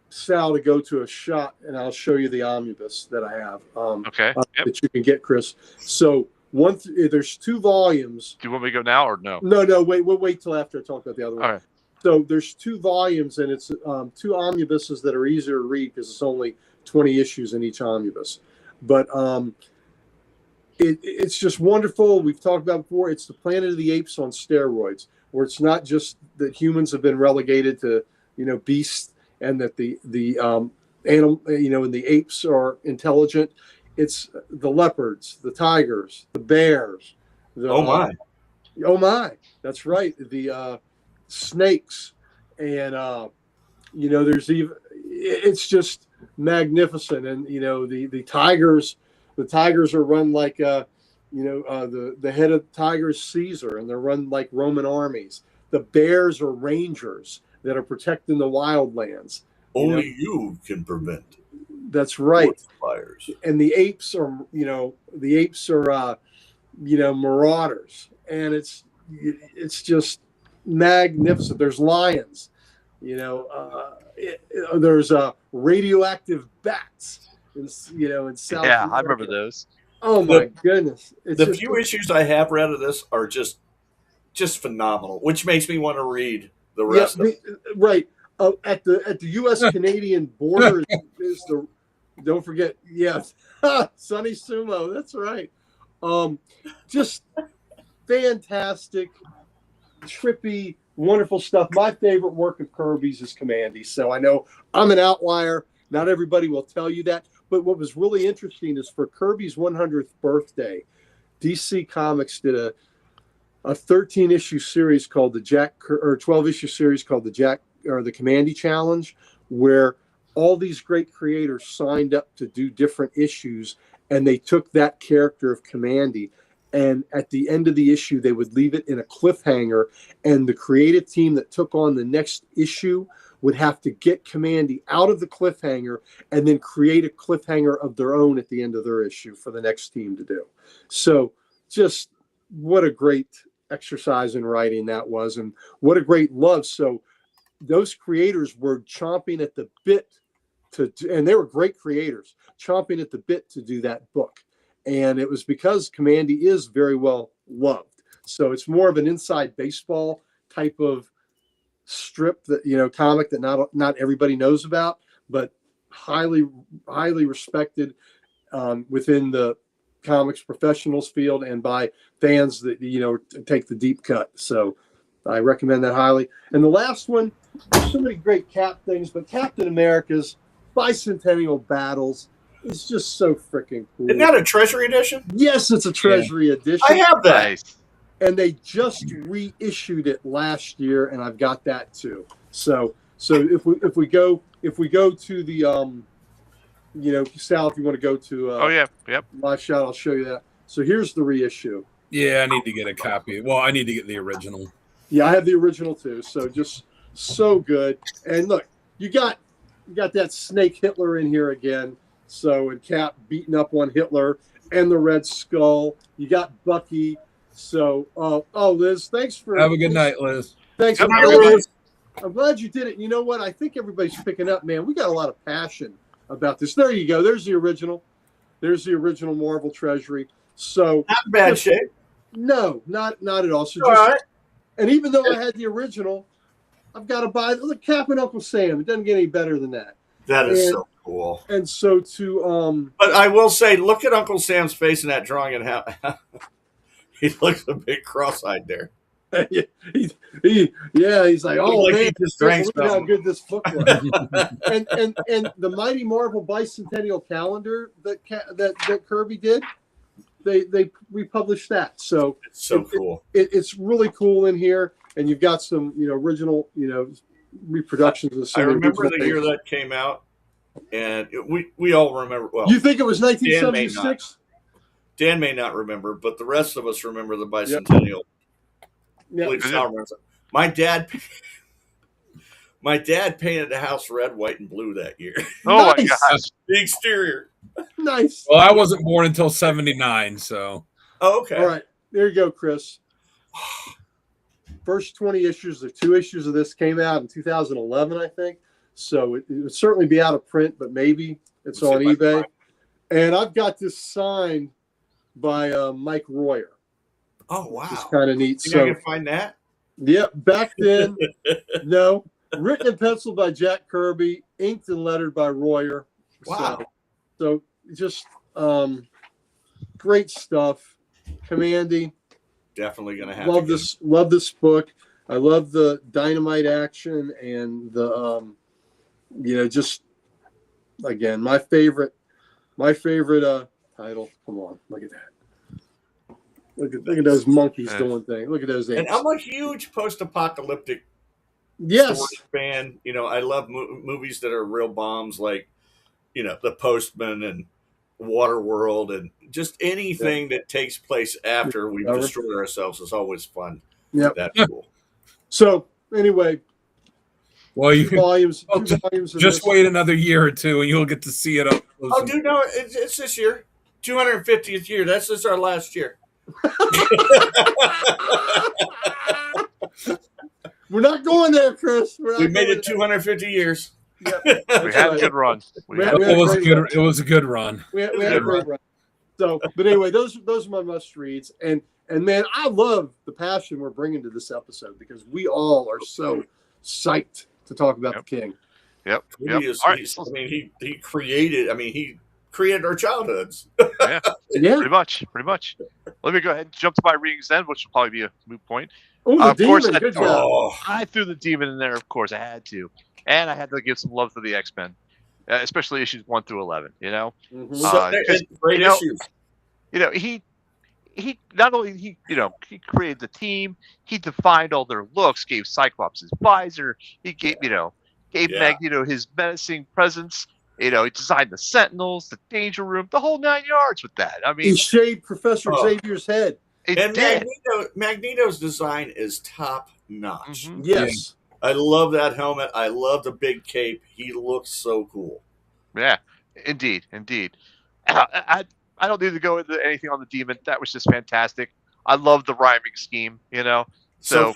Sal to go to a shot, and I'll show you the omnibus that I have. That you can get, Chris. So there's 2 volumes. Do you want me to go now or no? No. Wait. We'll wait till after I talk about the other one. All right. So there's 2 volumes, and it's 2 omnibuses that are easier to read because it's only 20 issues in each omnibus. But it's just wonderful. We've talked about before. It's the Planet of the Apes on steroids, where it's not just that humans have been relegated to beasts, and that the animal and the apes are intelligent. It's the leopards, the tigers, the bears. Oh my! That's right. The snakes, and there's even. It's just magnificent, and the tigers are run like the head of the tigers, Caesar, and they're run like Roman armies. The bears are rangers that are protecting the wildlands. Only you can prevent. That's right. Fires. And the apes are marauders, and it's just magnificent. There's lions. There's radioactive bats in South. Yeah, America. I remember those. Oh my goodness! The few issues I have read of this are just phenomenal, which makes me want to read the rest. Right. At the U.S. Canadian border is the. Don't forget, yes, Sunny Sumo. That's right. Just fantastic, trippy, wonderful stuff. My favorite work of Kirby's is Commandy. So I know I'm an outlier. Not everybody will tell you that. But what was really interesting is for Kirby's 100th birthday, DC Comics did a 13-issue series called the 12-issue series called the Commandy Challenge, where all these great creators signed up to do different issues, and they took that character of Commandy, and at the end of the issue, they would leave it in a cliffhanger, and the creative team that took on the next issue would have to get Commandy out of the cliffhanger and then create a cliffhanger of their own at the end of their issue for the next team to do. So just what a great exercise in writing that was, and what a great love. So those creators were chomping at the bit and they were great creators, chomping at the bit to do that book. And it was because Commandy is very well loved. So it's more of an inside baseball type of strip that, comic that not everybody knows about, but highly respected within the comics professionals field and by fans that, take the deep cut. So I recommend that highly. And the last one, there's so many great Cap things, but Captain America's Bicentennial Battles is just so freaking cool. Isn't that a Treasury edition? Yes, it's a Treasury edition. I have that. Nice. And they just reissued it last year, and I've got that too. So if we go to the Sal, if you want to go to Live Shot, I'll show you that. So here's the reissue. Yeah, I need to get a copy. Well, I need to get the original. Yeah, I have the original too. So just so good. And look, you got that Snake Hitler in here again. So, and Cap beating up on Hitler and the Red Skull. You got Bucky. So, Liz, thanks for. Have a good night, Liz. Thanks. Good I'm night, Liz. glad you did it. You know what? I think everybody's picking up, man. We got a lot of passion about this. There you go. There's the original. There's the original Marvel Treasury. So Not in bad shape. No, not at all. So All right. And even though I had the original, I've got to buy the Cap and Uncle Sam. It doesn't get any better than that. That is so cool. And so to But I will say, look at Uncle Sam's face in that drawing and how he looks a bit cross-eyed there. he's like, oh like man, he just drank look at how something. good this book was. and the Mighty Marvel Bicentennial Calendar that Kirby did, they republished that. So It's so cool. It's really cool in here, and you've got some original reproductions of some. I remember original the year things. that came out, and we all remember. Well, You think it was 1976? Dan may not remember, but the rest of us remember the bicentennial. Yeah. At least Sal remembers it. My dad painted the house red, white, and blue that year. Oh Nice. my gosh. The exterior. Nice. Well, I wasn't born until '79, so. Oh, okay. All right, there you go, Chris. First 20 issues, the 2 issues of this came out in 2011, I think. So it would certainly be out of print, but maybe it's Let's on see if I can eBay. find And I've got this signed by Mike Royer. Oh, wow. It's kind of neat. Think I So, can find that? yeah, back then, no. Written and penciled by Jack Kirby, inked and lettered by Royer. Wow. So just great stuff. Commandy. Definitely going to have Love to this. Love this book. I love the dynamite action and the just again my favorite title. Come on, look at that. Look at those monkeys doing things. Look at those And apes. I'm a huge post-apocalyptic Yes. story fan. I love movies that are real bombs, like The Postman and Waterworld, and just anything that takes place after we've destroyed ourselves is always fun. Yep. That's cool. So anyway, Well, two you volumes. Oh, Two volumes of just this. wait another year or two, and you'll get to see it up close. Oh, dude, no, it's this year. 250th year. That's just our last year. We're not going there, Chris. We made it 250 years. Yep. We had a good run. We had- It was good. It was a good run. We had a great run. So, but anyway, those are my must reads, and man, I love the passion we're bringing to this episode because we all are so psyched to talk about the King. Yep. Kirby is, All right. I mean, he created our childhoods. Yeah. Pretty much. Let me go ahead and jump to my readings then, which will probably be a moot point. Oh, the Of course, demon. Good job. I threw the demon in there. Of course, I had to, and I had to give some love to the X-Men, especially issues 1 through 11. You know, Great issues. You know, he not only he created the team, he defined all their looks, gave Cyclops his visor, he gave Magneto his menacing presence. You know, he designed the Sentinels, the Danger Room, the whole 9 yards with that. I mean, he shaved Professor Xavier's head. And Magneto's design is top notch. Mm-hmm. Yes. I love that helmet. I love the big cape. He looks so cool. Yeah, indeed. I don't need to go into anything on the demon. That was just fantastic. I love the rhyming scheme. You know, So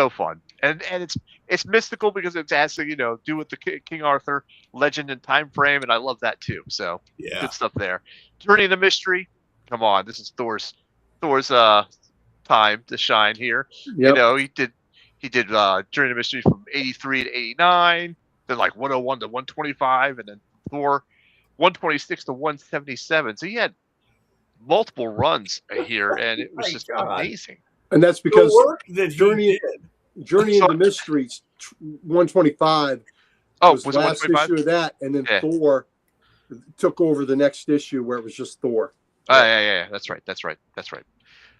fun. And it's mystical because it has to do with the King Arthur legend and time frame, and I love that too. So good stuff there. Journey of the Mystery. Come on, this is Thor's time to shine here. Yep. You know, he did Journey of the Mystery from 83 to 89, then like 101 to 125, and then Thor 126 to 177. So he had multiple runs here, and it was just amazing. And that's because the work that Journey of the Mysteries 125 was the last issue of that, and then Thor took over the next issue where it was just Thor. Yeah. That's right.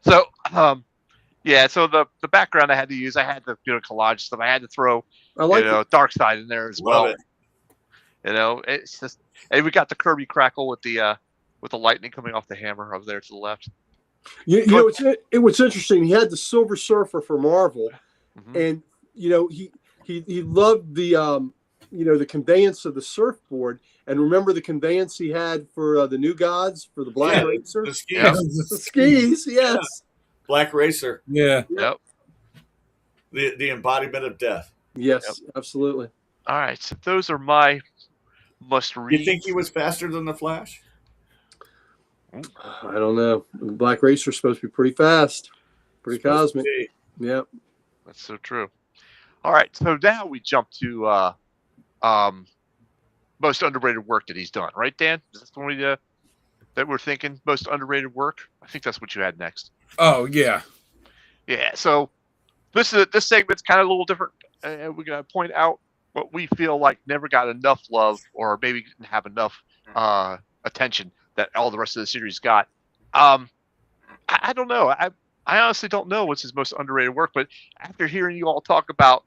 So, so the background I had to use, I had to collage stuff. I had to throw, Dark Side in there as well. You know, it's just, and we got the Kirby crackle with the lightning coming off the hammer over there to the left. It was interesting. He had the Silver Surfer for Marvel, and he loved the the conveyance of the surfboard. And remember the conveyance he had for the New Gods for the Black Racer? The skis. The skis, yes. Yeah. Black Racer. Yeah. Yep. The embodiment of death. Yes, absolutely. All right. So those are my must read. You think he was faster than the Flash? I don't know. The Black Racer's supposed to be pretty fast. Pretty cosmic. Yep. That's so true. All right. So now we jump to most underrated work that he's done, right, Dan? Is that the one that we're thinking? Most underrated work? I think that's what you had next. Oh, yeah. Yeah, so this segment's kind of a little different. We're going to point out what we feel like never got enough love or maybe didn't have enough attention that all the rest of the series got. I don't know. I honestly don't know what's his most underrated work, but after hearing you all talk about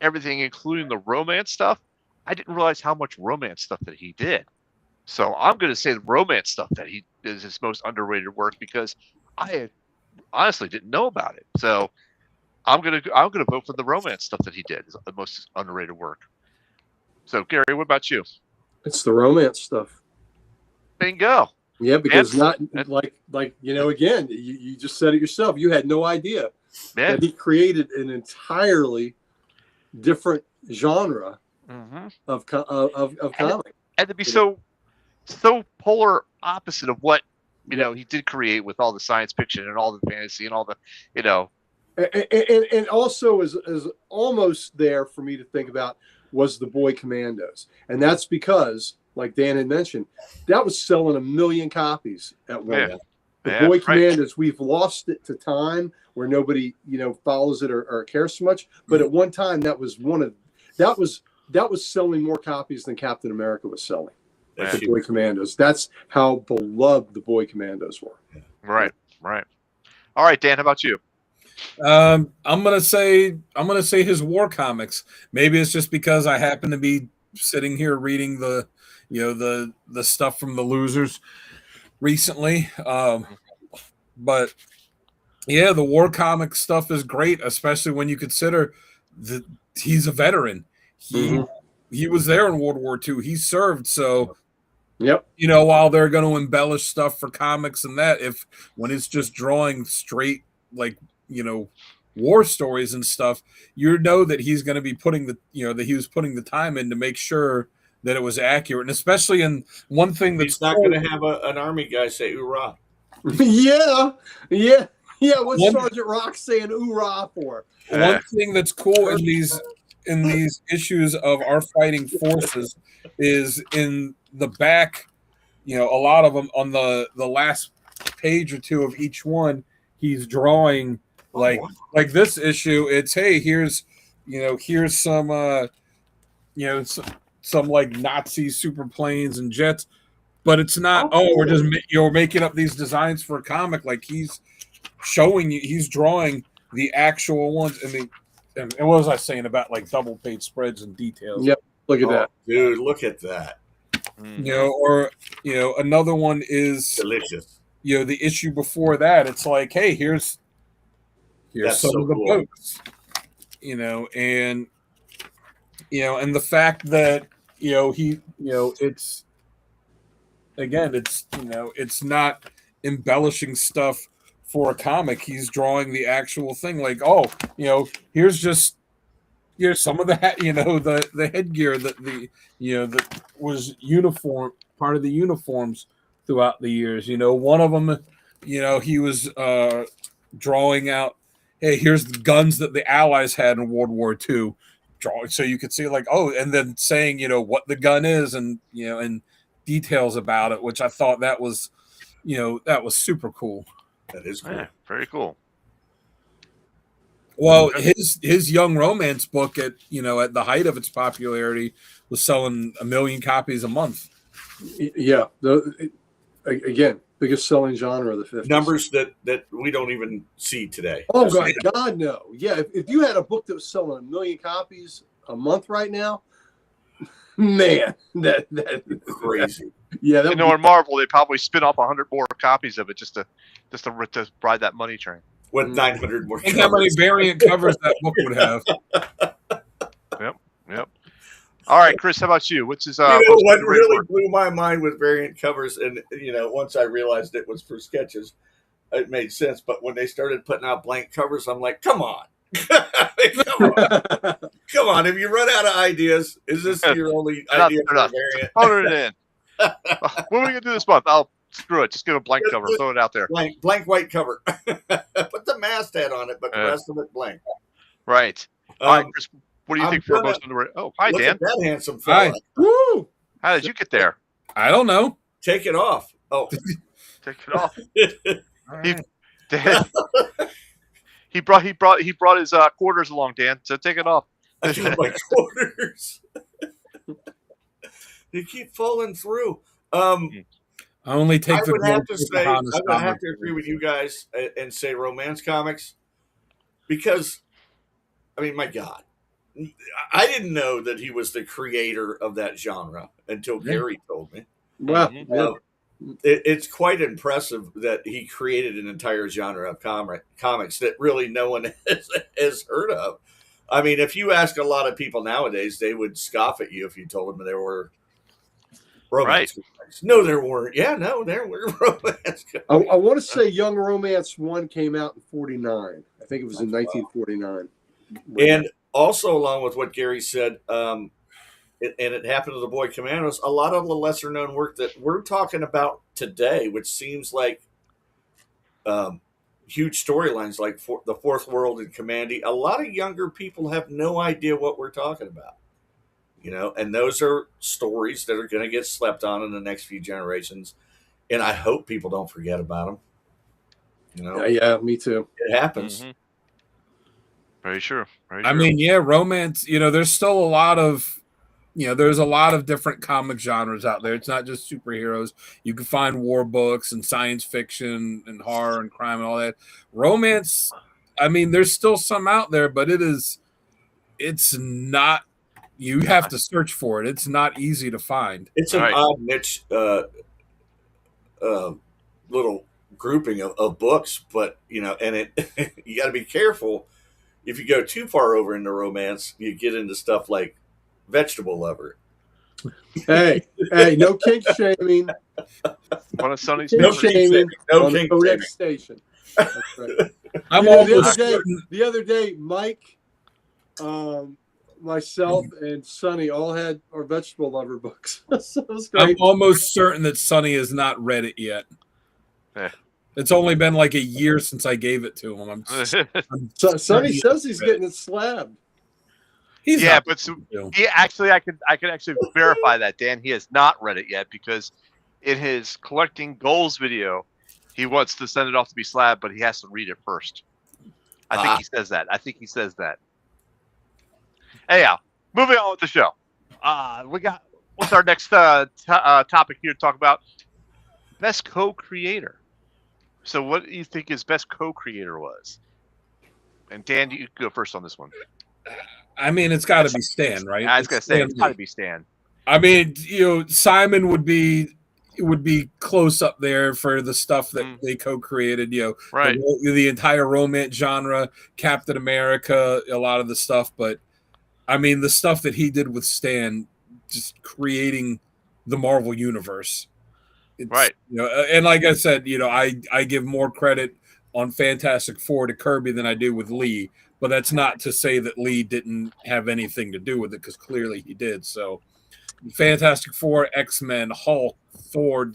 everything, including the romance stuff, I didn't realize how much romance stuff that he did. So I'm going to say the romance stuff that he is his most underrated work because I honestly didn't know about it. So I'm gonna vote for the romance stuff that he did is the most underrated work. So Gary, what about you? It's the romance stuff. Bingo. Yeah, because not like again, you just said it yourself. You had no idea that he created an entirely different genre of comic, and to be so polar opposite of what he did create with all the science fiction and all the fantasy and all the and also is almost there for me to think about was the Boy Commandos, and that's because, like Dan had mentioned, that was selling 1 million copies at one time. The Boy Commandos, we've lost it to time where nobody follows it or cares so much, but at one time that was selling more copies than Captain America was selling. The Boy Commandos. That's how beloved the Boy Commandos were. Right. All right, Dan, how about you? I'm gonna say his war comics. Maybe it's just because I happen to be sitting here reading the stuff from the losers recently. But yeah, the war comic stuff is great, especially when you consider that he's a veteran. He was there in World War II. He served, so while they're going to embellish stuff for comics and that, when it's just drawing straight war stories and stuff, that he's going to be putting that he was putting the time in to make sure that it was accurate, and especially in one thing that's not going to have an army guy say "Hoorah." Yeah. What's Sergeant Rock saying "Hoorah" for? one thing that's cool in these issues of our fighting forces is in the back, a lot of them on the last page or two of each one, he's drawing like this issue. It's, hey, here's some some like Nazi super planes and jets, but it's not. We're just making up these designs for a comic. Like he's showing you, he's drawing the actual ones. I mean, and what was I saying about like double page spreads and details? Yep, look at that, dude. Look at that. Another one is delicious. The issue before that, it's like, hey, here's That's some so of the cool. books, and the fact that it's again, it's not embellishing stuff for a comic. He's drawing the actual thing. Like, here's some of the the headgear that that was part of the uniforms throughout the years. One of them, he was drawing out, hey, here's the guns that the Allies had in World War II. Drawing, so you could see like, and then saying, what the gun is and and details about it, which I thought that was super cool. That is cool. Yeah, very cool. Well, his young romance book at the height of its popularity was selling 1 million copies a month. Yeah, again, biggest selling genre of the 50s. Numbers that we don't even see today. Oh God, no. Yeah, if you had a book that was selling 1 million copies a month right now, man, that crazy. Yeah, in Marvel, they probably spin off 100 more copies of it just to ride that money train. With 900 more. Think how many variant covers that book would have. Yep. All right, Chris, how about you? What's his? What really blew my mind with variant covers, and once I realized it was for sketches, it made sense. But when they started putting out blank covers, I'm like, come on. Come on! If you run out of ideas, is this your only idea for a variant? Throw it in. What are we gonna do this month? Screw it. Just give a blank cover. Throw it out there. Blank white cover. Put the masthead on it, but the rest of it blank. Right. All right, Chris. What do you think for most of the? Oh, hi, Dan. That handsome fella. Hi. Woo! How did you get there? I don't know. Take it off. Oh, take it off. He brought his quarters along, Dan. So take it off. I got my quarters. They keep falling through. I only take I would have to agree with you guys and say romance comics, because, I mean, my God, I didn't know that he was the creator of that genre until Gary told me. Well, it's quite impressive that he created an entire genre of comics that really no one has heard of. I mean, if you ask a lot of people nowadays, they would scoff at you if you told them there were romance comics. No, there weren't. Yeah, no, there were romance comics. I want to say Young Romance 1 came out in 49. I think it was in 1949. And also, along with what Gary said, and it happened to the Boy Commandos, a lot of the lesser known work that we're talking about today, which seems like huge storylines like the Fourth World and Commandy, a lot of younger people have no idea what we're talking about. And those are stories that are going to get slept on in the next few generations. And I hope people don't forget about them. Yeah, me too. It happens. Mm-hmm. Very sure. I mean, yeah, romance, there's still a lot of, there's a lot of different comic genres out there. It's not just superheroes. You can find war books and science fiction and horror and crime and all that. Romance, I mean, there's still some out there, but it's not, you have to search for it. It's not easy to find. It's an odd niche little grouping of books, but, and it you got to be careful. If you go too far over into romance, you get into stuff like Vegetable Lover. Hey, no kink shaming. One of Sonny's kink shaming. No kink shaming. Station. That's right. The other day, Mike, myself, and Sonny all had our Vegetable Lover books. So it was great. I'm almost certain that Sonny has not read it yet. It's only been like a year since I gave it to him. So Sonny says he's getting it slabbed. He's yeah, not but going to. he actually, I could actually verify that, Dan. He has not read it yet because in his collecting goals video, he wants to send it off to be slabbed, but he has to read it first. I think he says that. Anyhow, moving on with the show. What's our next topic here to talk about? Best co-creator. So what do you think his best co-creator was? And Dan, you go first on this one. I mean, it's got to be Stan, right? I was going to say, it's got to be Stan. I mean, Simon would be close up there for the stuff that they co-created, right? The entire romance genre, Captain America, a lot of the stuff. But I mean, the stuff that he did with Stan, just creating the Marvel universe, right? And like I said, I give more credit on Fantastic Four to Kirby than I do with Lee. But that's not to say that Lee didn't have anything to do with it, because clearly he did. So, Fantastic Four, X-Men, Hulk, Thor,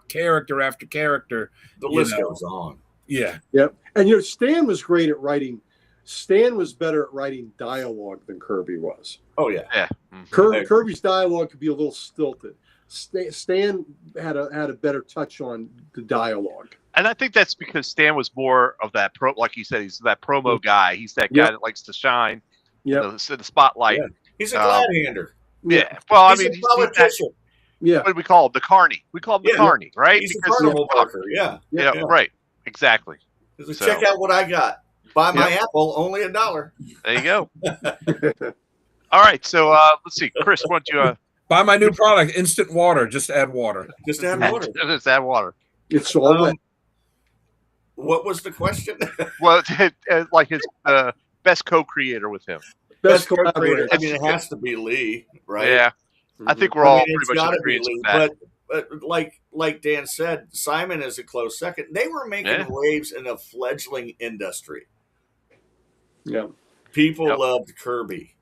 character after character. The list goes on. Yeah. Yep. And Stan was great at writing. Stan was better at writing dialogue than Kirby was. Oh yeah. Yeah. Kirby's dialogue could be a little stilted. Stan had a better touch on the dialogue. And I think that's because Stan was more of that like you said, he's that promo guy. He's that guy that likes to shine in the spotlight. Yeah. He's a glad-hander. Yeah. Well, he's a politician. Yeah. What do we call him? The Carney. We call him the Carney, right? He's a carnival worker. Yeah. Right. Exactly. So, check out what I got. Buy my apple, only $1. There you go. All right. So let's see. Chris, why don't you buy my new product, instant water. Just add water. Just add water. Just add water. It's all what was the question? Well, like his best co-creator with him. Best co-creator. I mean, it has to be Lee, right? Yeah. I think we're all pretty much agreed with that. But like Dan said, Simon is a close second. They were making waves in a fledgling industry. Yeah. People loved Kirby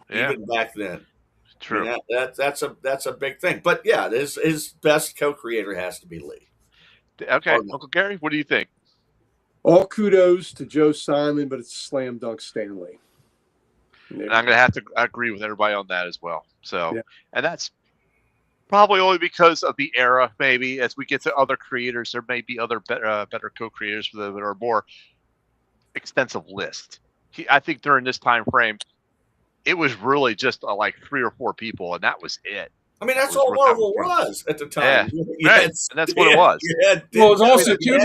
even back then. True. I mean, that's a big thing. But yeah, his best co-creator has to be Lee. Okay, Uncle Gary, what do you think? All kudos to Joe Simon, but it's a slam dunk Stan Lee. Yeah. And I'm going to have to agree with everybody on that as well. So, and that's probably only because of the era. Maybe as we get to other creators, there may be other better co-creators that are more extensive list. I think during this time frame, it was really just like 3 or 4 people, and that was it. I mean, that's all Marvel was at the time. Yeah, right. And that's what it was. Well, it was also too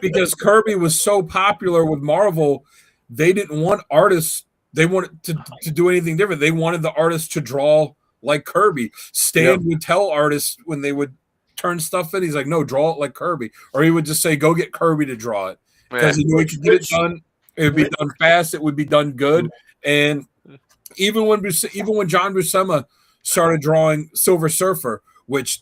because Kirby was so popular with Marvel, they didn't want artists. They wanted to do anything different. They wanted the artists to draw like Kirby. Stan would tell artists when they would turn stuff in, he's like, "No, draw it like Kirby," or he would just say, "Go get Kirby to draw it," because he knew he could get it done. It would be done fast. It would be done good. And even when John Buscema started drawing Silver Surfer, which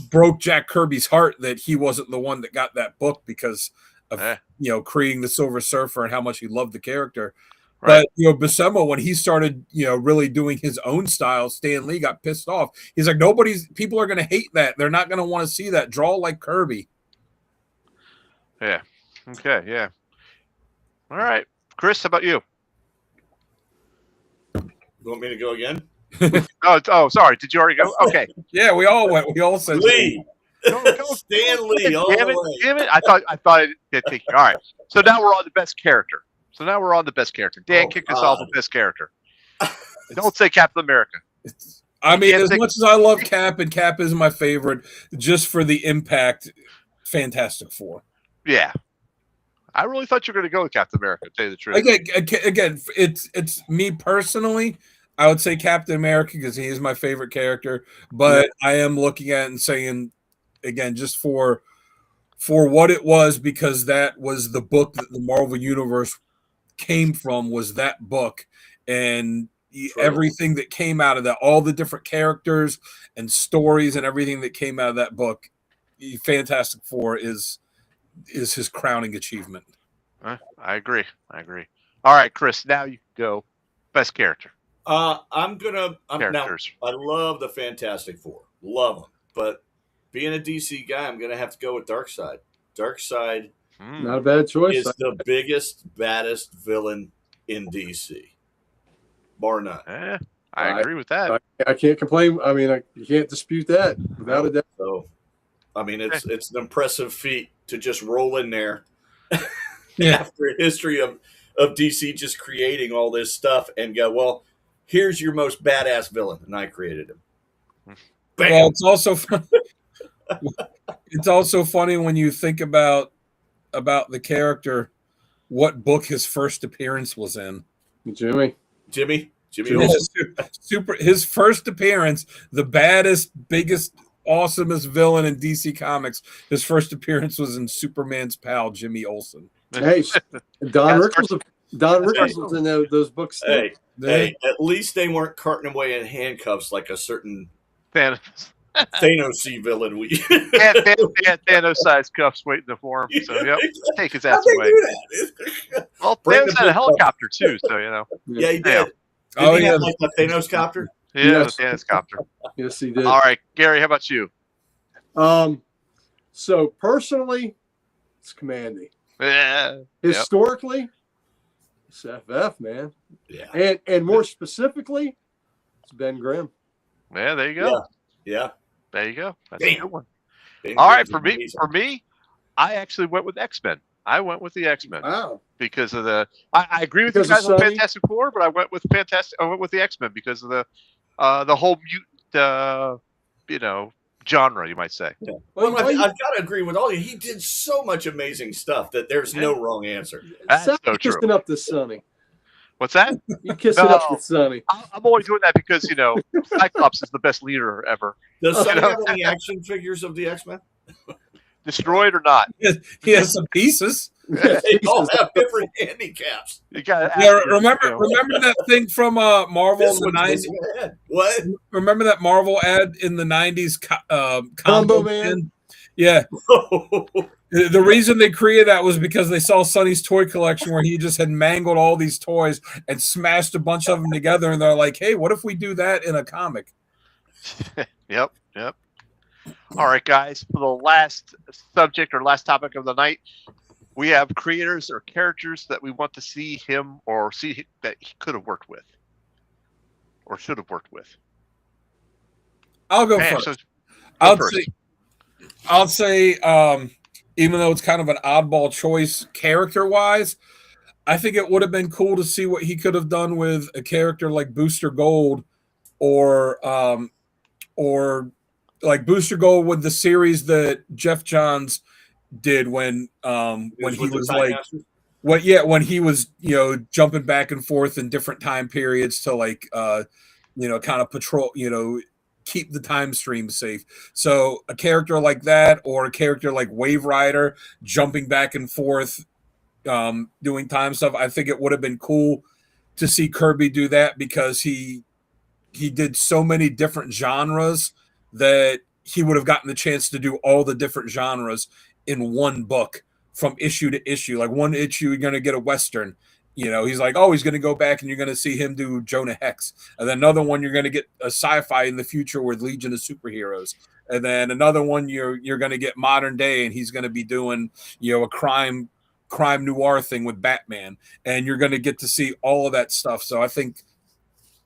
broke Jack Kirby's heart that he wasn't the one that got that book because of creating the Silver Surfer and how much he loved the character. Right. But Buscema, when he started really doing his own style, Stan Lee got pissed off. He's like, people are going to hate that. They're not going to want to see that. Draw like Kirby. Yeah. Okay. Yeah. All right, Chris, how about you? You want me to go again? Oh, sorry. Did you already go? Okay. Yeah, we all went. We all said Lee. Stan Lee. Damn it! I thought I did think. All right. So now we're on the best character. Dan, kick us off with best character. Don't say Captain America. I mean, as much as I love Cap, and Cap is my favorite, just for the impact, Fantastic Four. Yeah. I really thought you were going to go with Captain America, to tell you the truth. Again, it's me personally. I would say Captain America because he is my favorite character. But I am looking at it and saying, again, just for what it was, because that was the book that the Marvel Universe came from, was that book. And everything that came out of that, all the different characters and stories and everything that came out of that book, Fantastic Four is his crowning achievement. I agree. All right, Chris, now you can go best character. Characters. I love the Fantastic Four. Love them. But being a DC guy, I'm going to have to go with Darkseid. Darkseid Not a bad choice. is the biggest, baddest villain in DC, bar none. Yeah, I agree with that. I can't complain. I mean, you can't dispute that without a doubt. So, I mean, it's an impressive feat to just roll in there after a history of DC just creating all this stuff and go, well, here's your most badass villain, and I created him. Bam. Well, it's also funny when you think about the character, what book his first appearance was in. Jimmy. His first appearance, the baddest, biggest, awesomest villain in DC Comics. His first appearance was in Superman's pal, Jimmy Olsen. Hey, Don Rickles was in those books. Hey, at least they weren't carting away in handcuffs like a certain Thanos villain. We had Thanos-sized cuffs waiting for him. So, take his ass away. Well, Thanos had a helicopter, too, so, Yeah, he did. He had like a Thanos copter? Yeah, the Thanos copter. Yes, he did. All right, Gary, how about you? So, personally, it's Commandy. Yeah. Historically, it's FF, man. Yeah. And more specifically, it's Ben Grimm. Yeah, there you go. Yeah. There you go. That's a good one. All right, for me, I actually went with X-Men. I went with the X-Men. Wow. Because of the, I agree with you guys on Fantastic Four, but I went with the X-Men because of the whole genre, you might say. Yeah. Well, I've got to agree with all you. He did so much amazing stuff that there's no wrong answer. That's so true. Kissing up to Sonny. What's that? You kissing up to Sonny. I'm always doing that because Cyclops is the best leader ever. Does Sonny have any action figures of the X-Men? Destroyed or not? He has some pieces. They all have different handicaps. You got remember that thing from Marvel in the 90s? What? Remember that Marvel ad in the 90s? Combo Man? Yeah. The reason they created that was because they saw Sonny's toy collection where he just had mangled all these toys and smashed a bunch of them together. And they're like, hey, what if we do that in a comic? Yep. All right, guys. For the last subject or last topic of the night, we have creators or characters that we want to see him or see that he could have worked with or should have worked with. I'll go first. I'll say, even though it's kind of an oddball choice character-wise, I think it would have been cool to see what he could have done with a character like Booster Gold or like Booster Gold with the series that Jeff Johns did when he was like when he was jumping back and forth in different time periods to like kind of patrol keep the time stream safe. So a character like that or a character like Wave Rider jumping back and forth doing time stuff, I think it would have been cool to see Kirby do that because he did so many different genres that he would have gotten the chance to do all the different genres in one book from issue to issue. Like one issue, you're going to get a Western. He's like, he's going to go back and you're going to see him do Jonah Hex. And then another one, you're going to get a sci-fi in the future with Legion of Superheroes. And then another one, you're going to get modern day and he's going to be doing, a crime noir thing with Batman. And you're going to get to see all of that stuff. So I think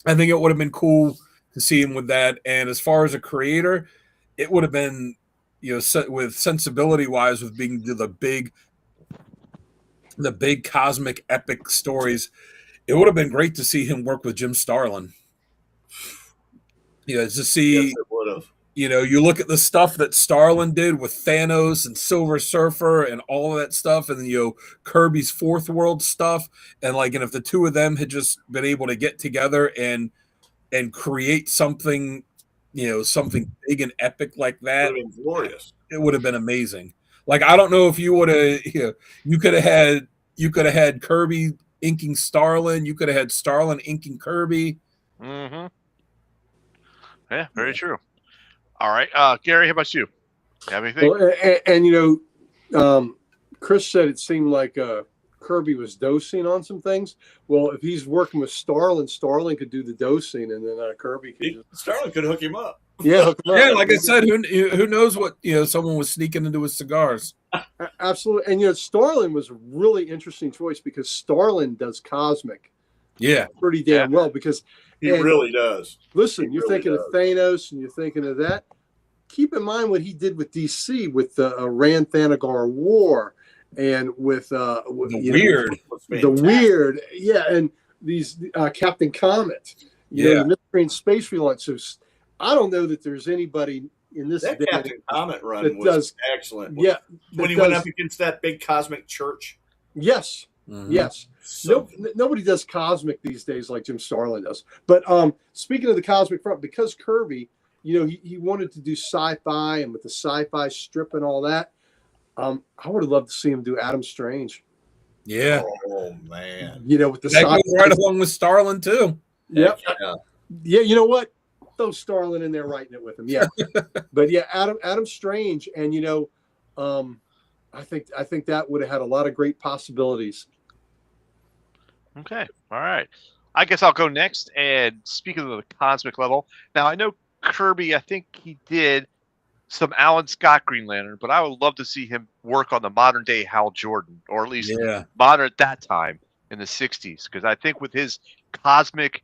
it would have been cool to see him with that. And as far as a creator, it would have been, with sensibility wise, with being the big cosmic epic stories, it would have been great to see him work with Jim Starlin. To see, yes, it would have. You look at the stuff that Starlin did with Thanos and Silver Surfer and all of that stuff, and Kirby's Fourth World stuff, and if the two of them had just been able to get together and create something, something big and epic like that, it would have been glorious. It would have been amazing. Like, I don't know if you would have, you could have had Kirby inking Starlin. You could have had Starlin inking Kirby. Mm-hmm. Yeah, very true. All right, Gary, how about you? You have anything? Well, and Chris said it seemed like Kirby was dosing on some things. Well, if he's working with Starlin, Starlin could do the dosing, and then Kirby could Starlin could hook him up. Yeah, hook him up. Yeah, like I said, who knows what someone was sneaking into his cigars. Absolutely, and Starlin was a really interesting choice because Starlin does cosmic, pretty damn well because he really does. Listen, you're thinking of Thanos, and you're thinking of that. Keep in mind what he did with DC with the Rand Thanagar War, and with the weird, and these Captain Comet, the Mystery in Space relaunch. So I don't know that there's anybody in this that Captain Comet run that was excellent. When he went up against that big cosmic church. Yes. Mm-hmm. Yes. So nobody does cosmic these days like Jim Starlin does. But speaking of the cosmic front, because Kirby, he wanted to do sci-fi, and with the sci-fi strip and all that, I would have loved to see him do Adam Strange. Yeah. Oh man. With the that goes right along with Starlin too. Yep. Yeah. You know what? Throw Starlin in there writing it with him. Yeah. But Adam Strange, and I think that would have had a lot of great possibilities. Okay. All right. I guess I'll go next. And speaking of the cosmic level, now I know Kirby, I think he did some Alan Scott Green Lantern, but I would love to see him work on the modern day Hal Jordan, or at least modern at that time in the 60s. Because I think with his cosmic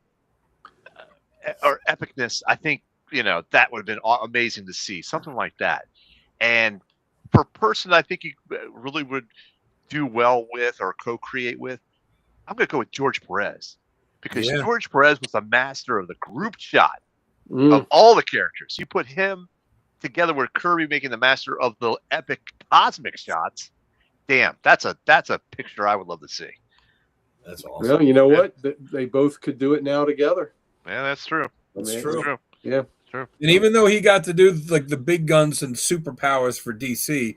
or epicness, I think, that would have been amazing to see. Something like that. And for a person I think he really would do well with or co-create with, I'm going to go with George Perez. Because George Perez was a master of the group shot of all the characters. You put him together with Kirby making the master of the epic cosmic shots. Damn, that's a picture I would love to see. That's awesome. Well, you know what? They both could do it now together. Yeah, that's true. That's true. Yeah. True. And even though he got to do like the big guns and superpowers for DC,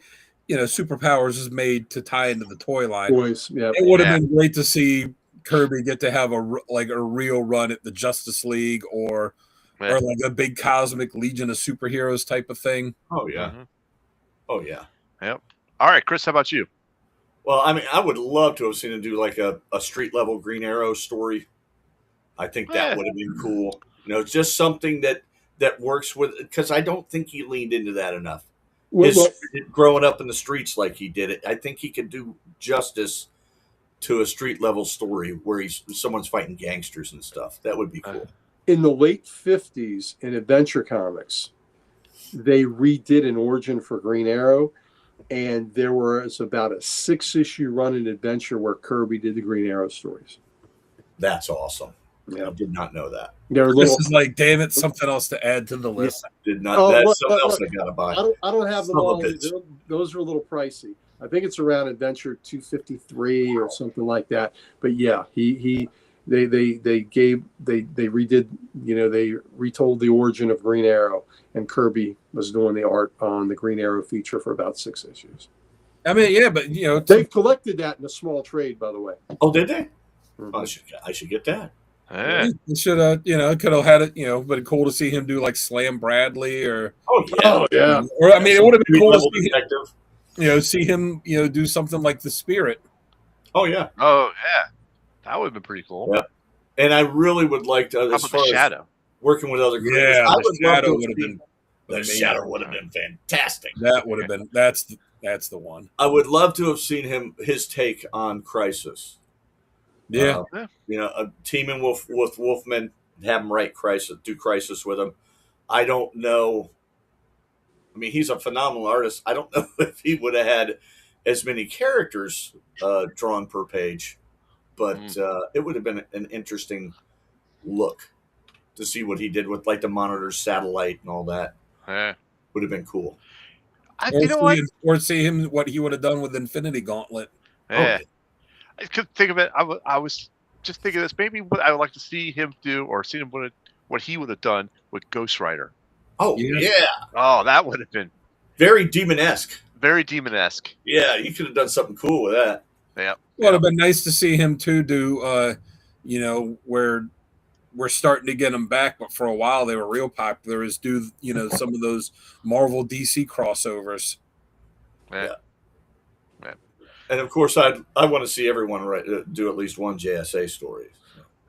superpowers is made to tie into the toy line. Toys, yeah. It would have been great to see Kirby get to have a real run at the Justice League or like a big cosmic Legion of Superheroes type of thing. Oh yeah. Mm-hmm. Oh yeah. Yep. All right, Chris, how about you? Well, I mean, I would love to have seen him do like a street level Green Arrow story. I think that would have been cool. Just something that works with, because I don't think he leaned into that enough. Growing up in the streets like he did it, I think he could do justice to a street level story where someone's fighting gangsters and stuff. That would be cool. In the late 50s in Adventure Comics, they redid an origin for Green Arrow, and there was about a 6-issue run in Adventure where Kirby did the Green Arrow stories. That's awesome. Yeah, I did not know that. This is like, damn it, something else to add to the list. Did not. That's something else I gotta buy. I don't have them all. Those are a little pricey. I think it's around Adventure 253 or something like that. But yeah, they redid. They retold the origin of Green Arrow, and Kirby was doing the art on the Green Arrow feature for about 6 issues. I mean, yeah, but they've collected that in a small trade, by the way. Oh, did they? Mm-hmm. Oh, I should get that. He should have, could have had it, but cool to see him do like Slam Bradley or. Oh yeah. Or I mean, it would have been cool to see him, do something like the Spirit. Oh yeah. Oh yeah, that would have been pretty cool. Yeah. And I really would like to, as far as working with other creators, the Shadow would have been. The Shadow would have been fantastic. That would have been. That's the one. I would love to have seen his take on Crisis. Yeah, teaming with Wolfman, have him write Crisis, do Crisis with him. I don't know. I mean, he's a phenomenal artist. I don't know if he would have had as many characters drawn per page, but it would have been an interesting look to see what he did with like the Monitor satellite and all that. Would have been cool. Or see him what he would have done with Infinity Gauntlet. Yeah. I could think of it. I was just thinking this. Maybe what I would like to see him do, or see him what he would have done with Ghost Rider. Oh yeah. Oh, that would have been very demon-esque. Very demon-esque. Yeah, you could have done something cool with that. Yeah. Well, it'd have been nice to see him too do. Where we're starting to get them back, but for a while they were real popular. Is do some of those Marvel DC crossovers. Yeah. And of course, I want to see everyone do at least one JSA story.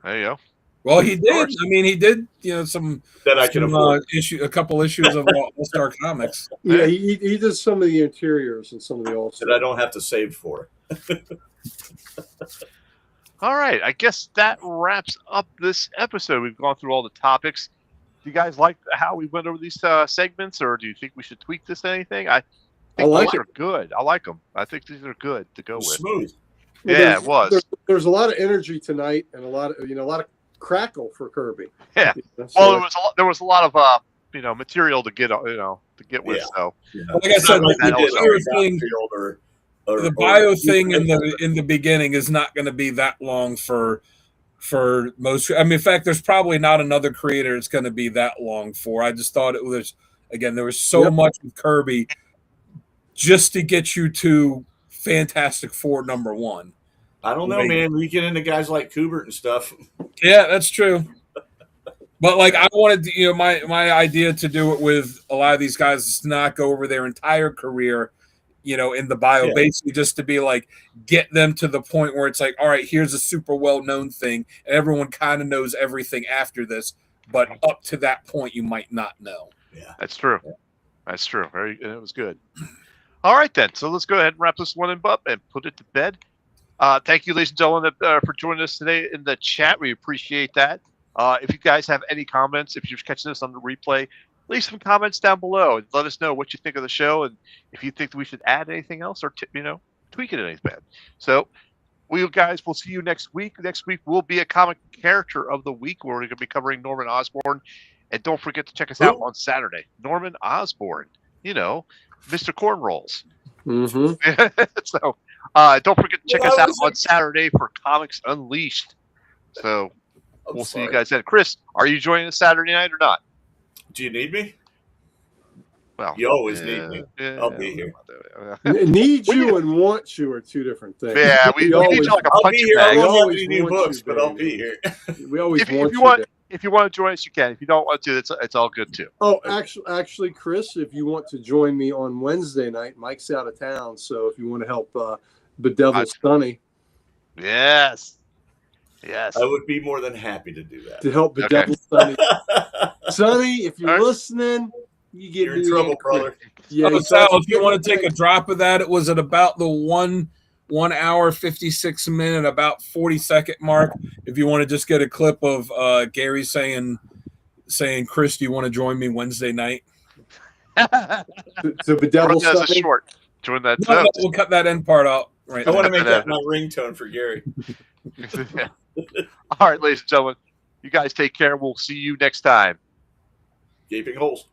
There you go. Well, he did. I mean, he did. Some that I can afford. A couple issues of All-Star Comics. Yeah, he did some of the interiors and some of the All-Star that I don't have to save for. All right, I guess that wraps up this episode. We've gone through all the topics. Do you guys like how we went over these segments, or do you think we should tweak this anything? I think these are good. I like them. I think these are good to go with. Smooth. Well, yeah, it was. There's a lot of energy tonight, and a lot of crackle for Kirby. Yeah. Well, there was a lot of material to get with. Yeah. So, like I said, the bio thing in the beginning is not going to be that long for most. I mean, in fact, there's probably not another creator it's going to be that long for. I just thought it was, again, there was so much with Kirby just to get you to Fantastic Four #1. I don't know, man. We get into guys like Kubert and stuff. Yeah, that's true. But like, I wanted to, my idea to do it with a lot of these guys is to not go over their entire career, in the bio, basically just to be like, get them to the point where it's like, all right, here's a super well-known thing, and everyone kind of knows everything after this, but up to that point, you might not know. Yeah, that's true. That's true. It was good. All right, then. So let's go ahead and wrap this one up and put it to bed. Thank you, ladies and gentlemen, for joining us today in the chat. We appreciate that. If you guys have any comments, if you're catching this on the replay, leave some comments down below and let us know what you think of the show and if you think that we should add anything else or tweak it anything. So we guys will see you next week. Next week will be a comic character of the week where we're going to be covering Norman Osborn. And don't forget to check us out on Saturday. Norman Osborn, Mr. Cornrolls. Mm-hmm. So don't forget to check us out on Saturday for Comics Unleashed. So we'll see you guys then. Chris, are you joining us Saturday night or not? Do you need me? Well, you always need me. I'll be here. Need you and want you are two different things. Yeah, we need you like a punch bag. I won't have any new books, but I'll be here. We always if you want to join us, you can. If you don't want to, it's all good too. Oh, actually, Chris, if you want to join me on Wednesday night, Mike's out of town, so if you want to help bedevil Sonny. Yes. I would be more than happy to do that. To help bedevil Sonny. Sonny, if you're listening, you're in trouble, brother. Yeah, Sal, if you want to take a drop of that, it was at about the 1 hour 56 minute, about 40-second mark. If you want to just get a clip of Gary saying, Chris, do you want to join me Wednesday night? to bedevil Sonny. Short. Join that. No, we'll cut that end part out. Right. I want to make that my ringtone for Gary. All right, ladies and gentlemen, you guys take care. We'll see you next time. Gaping holes.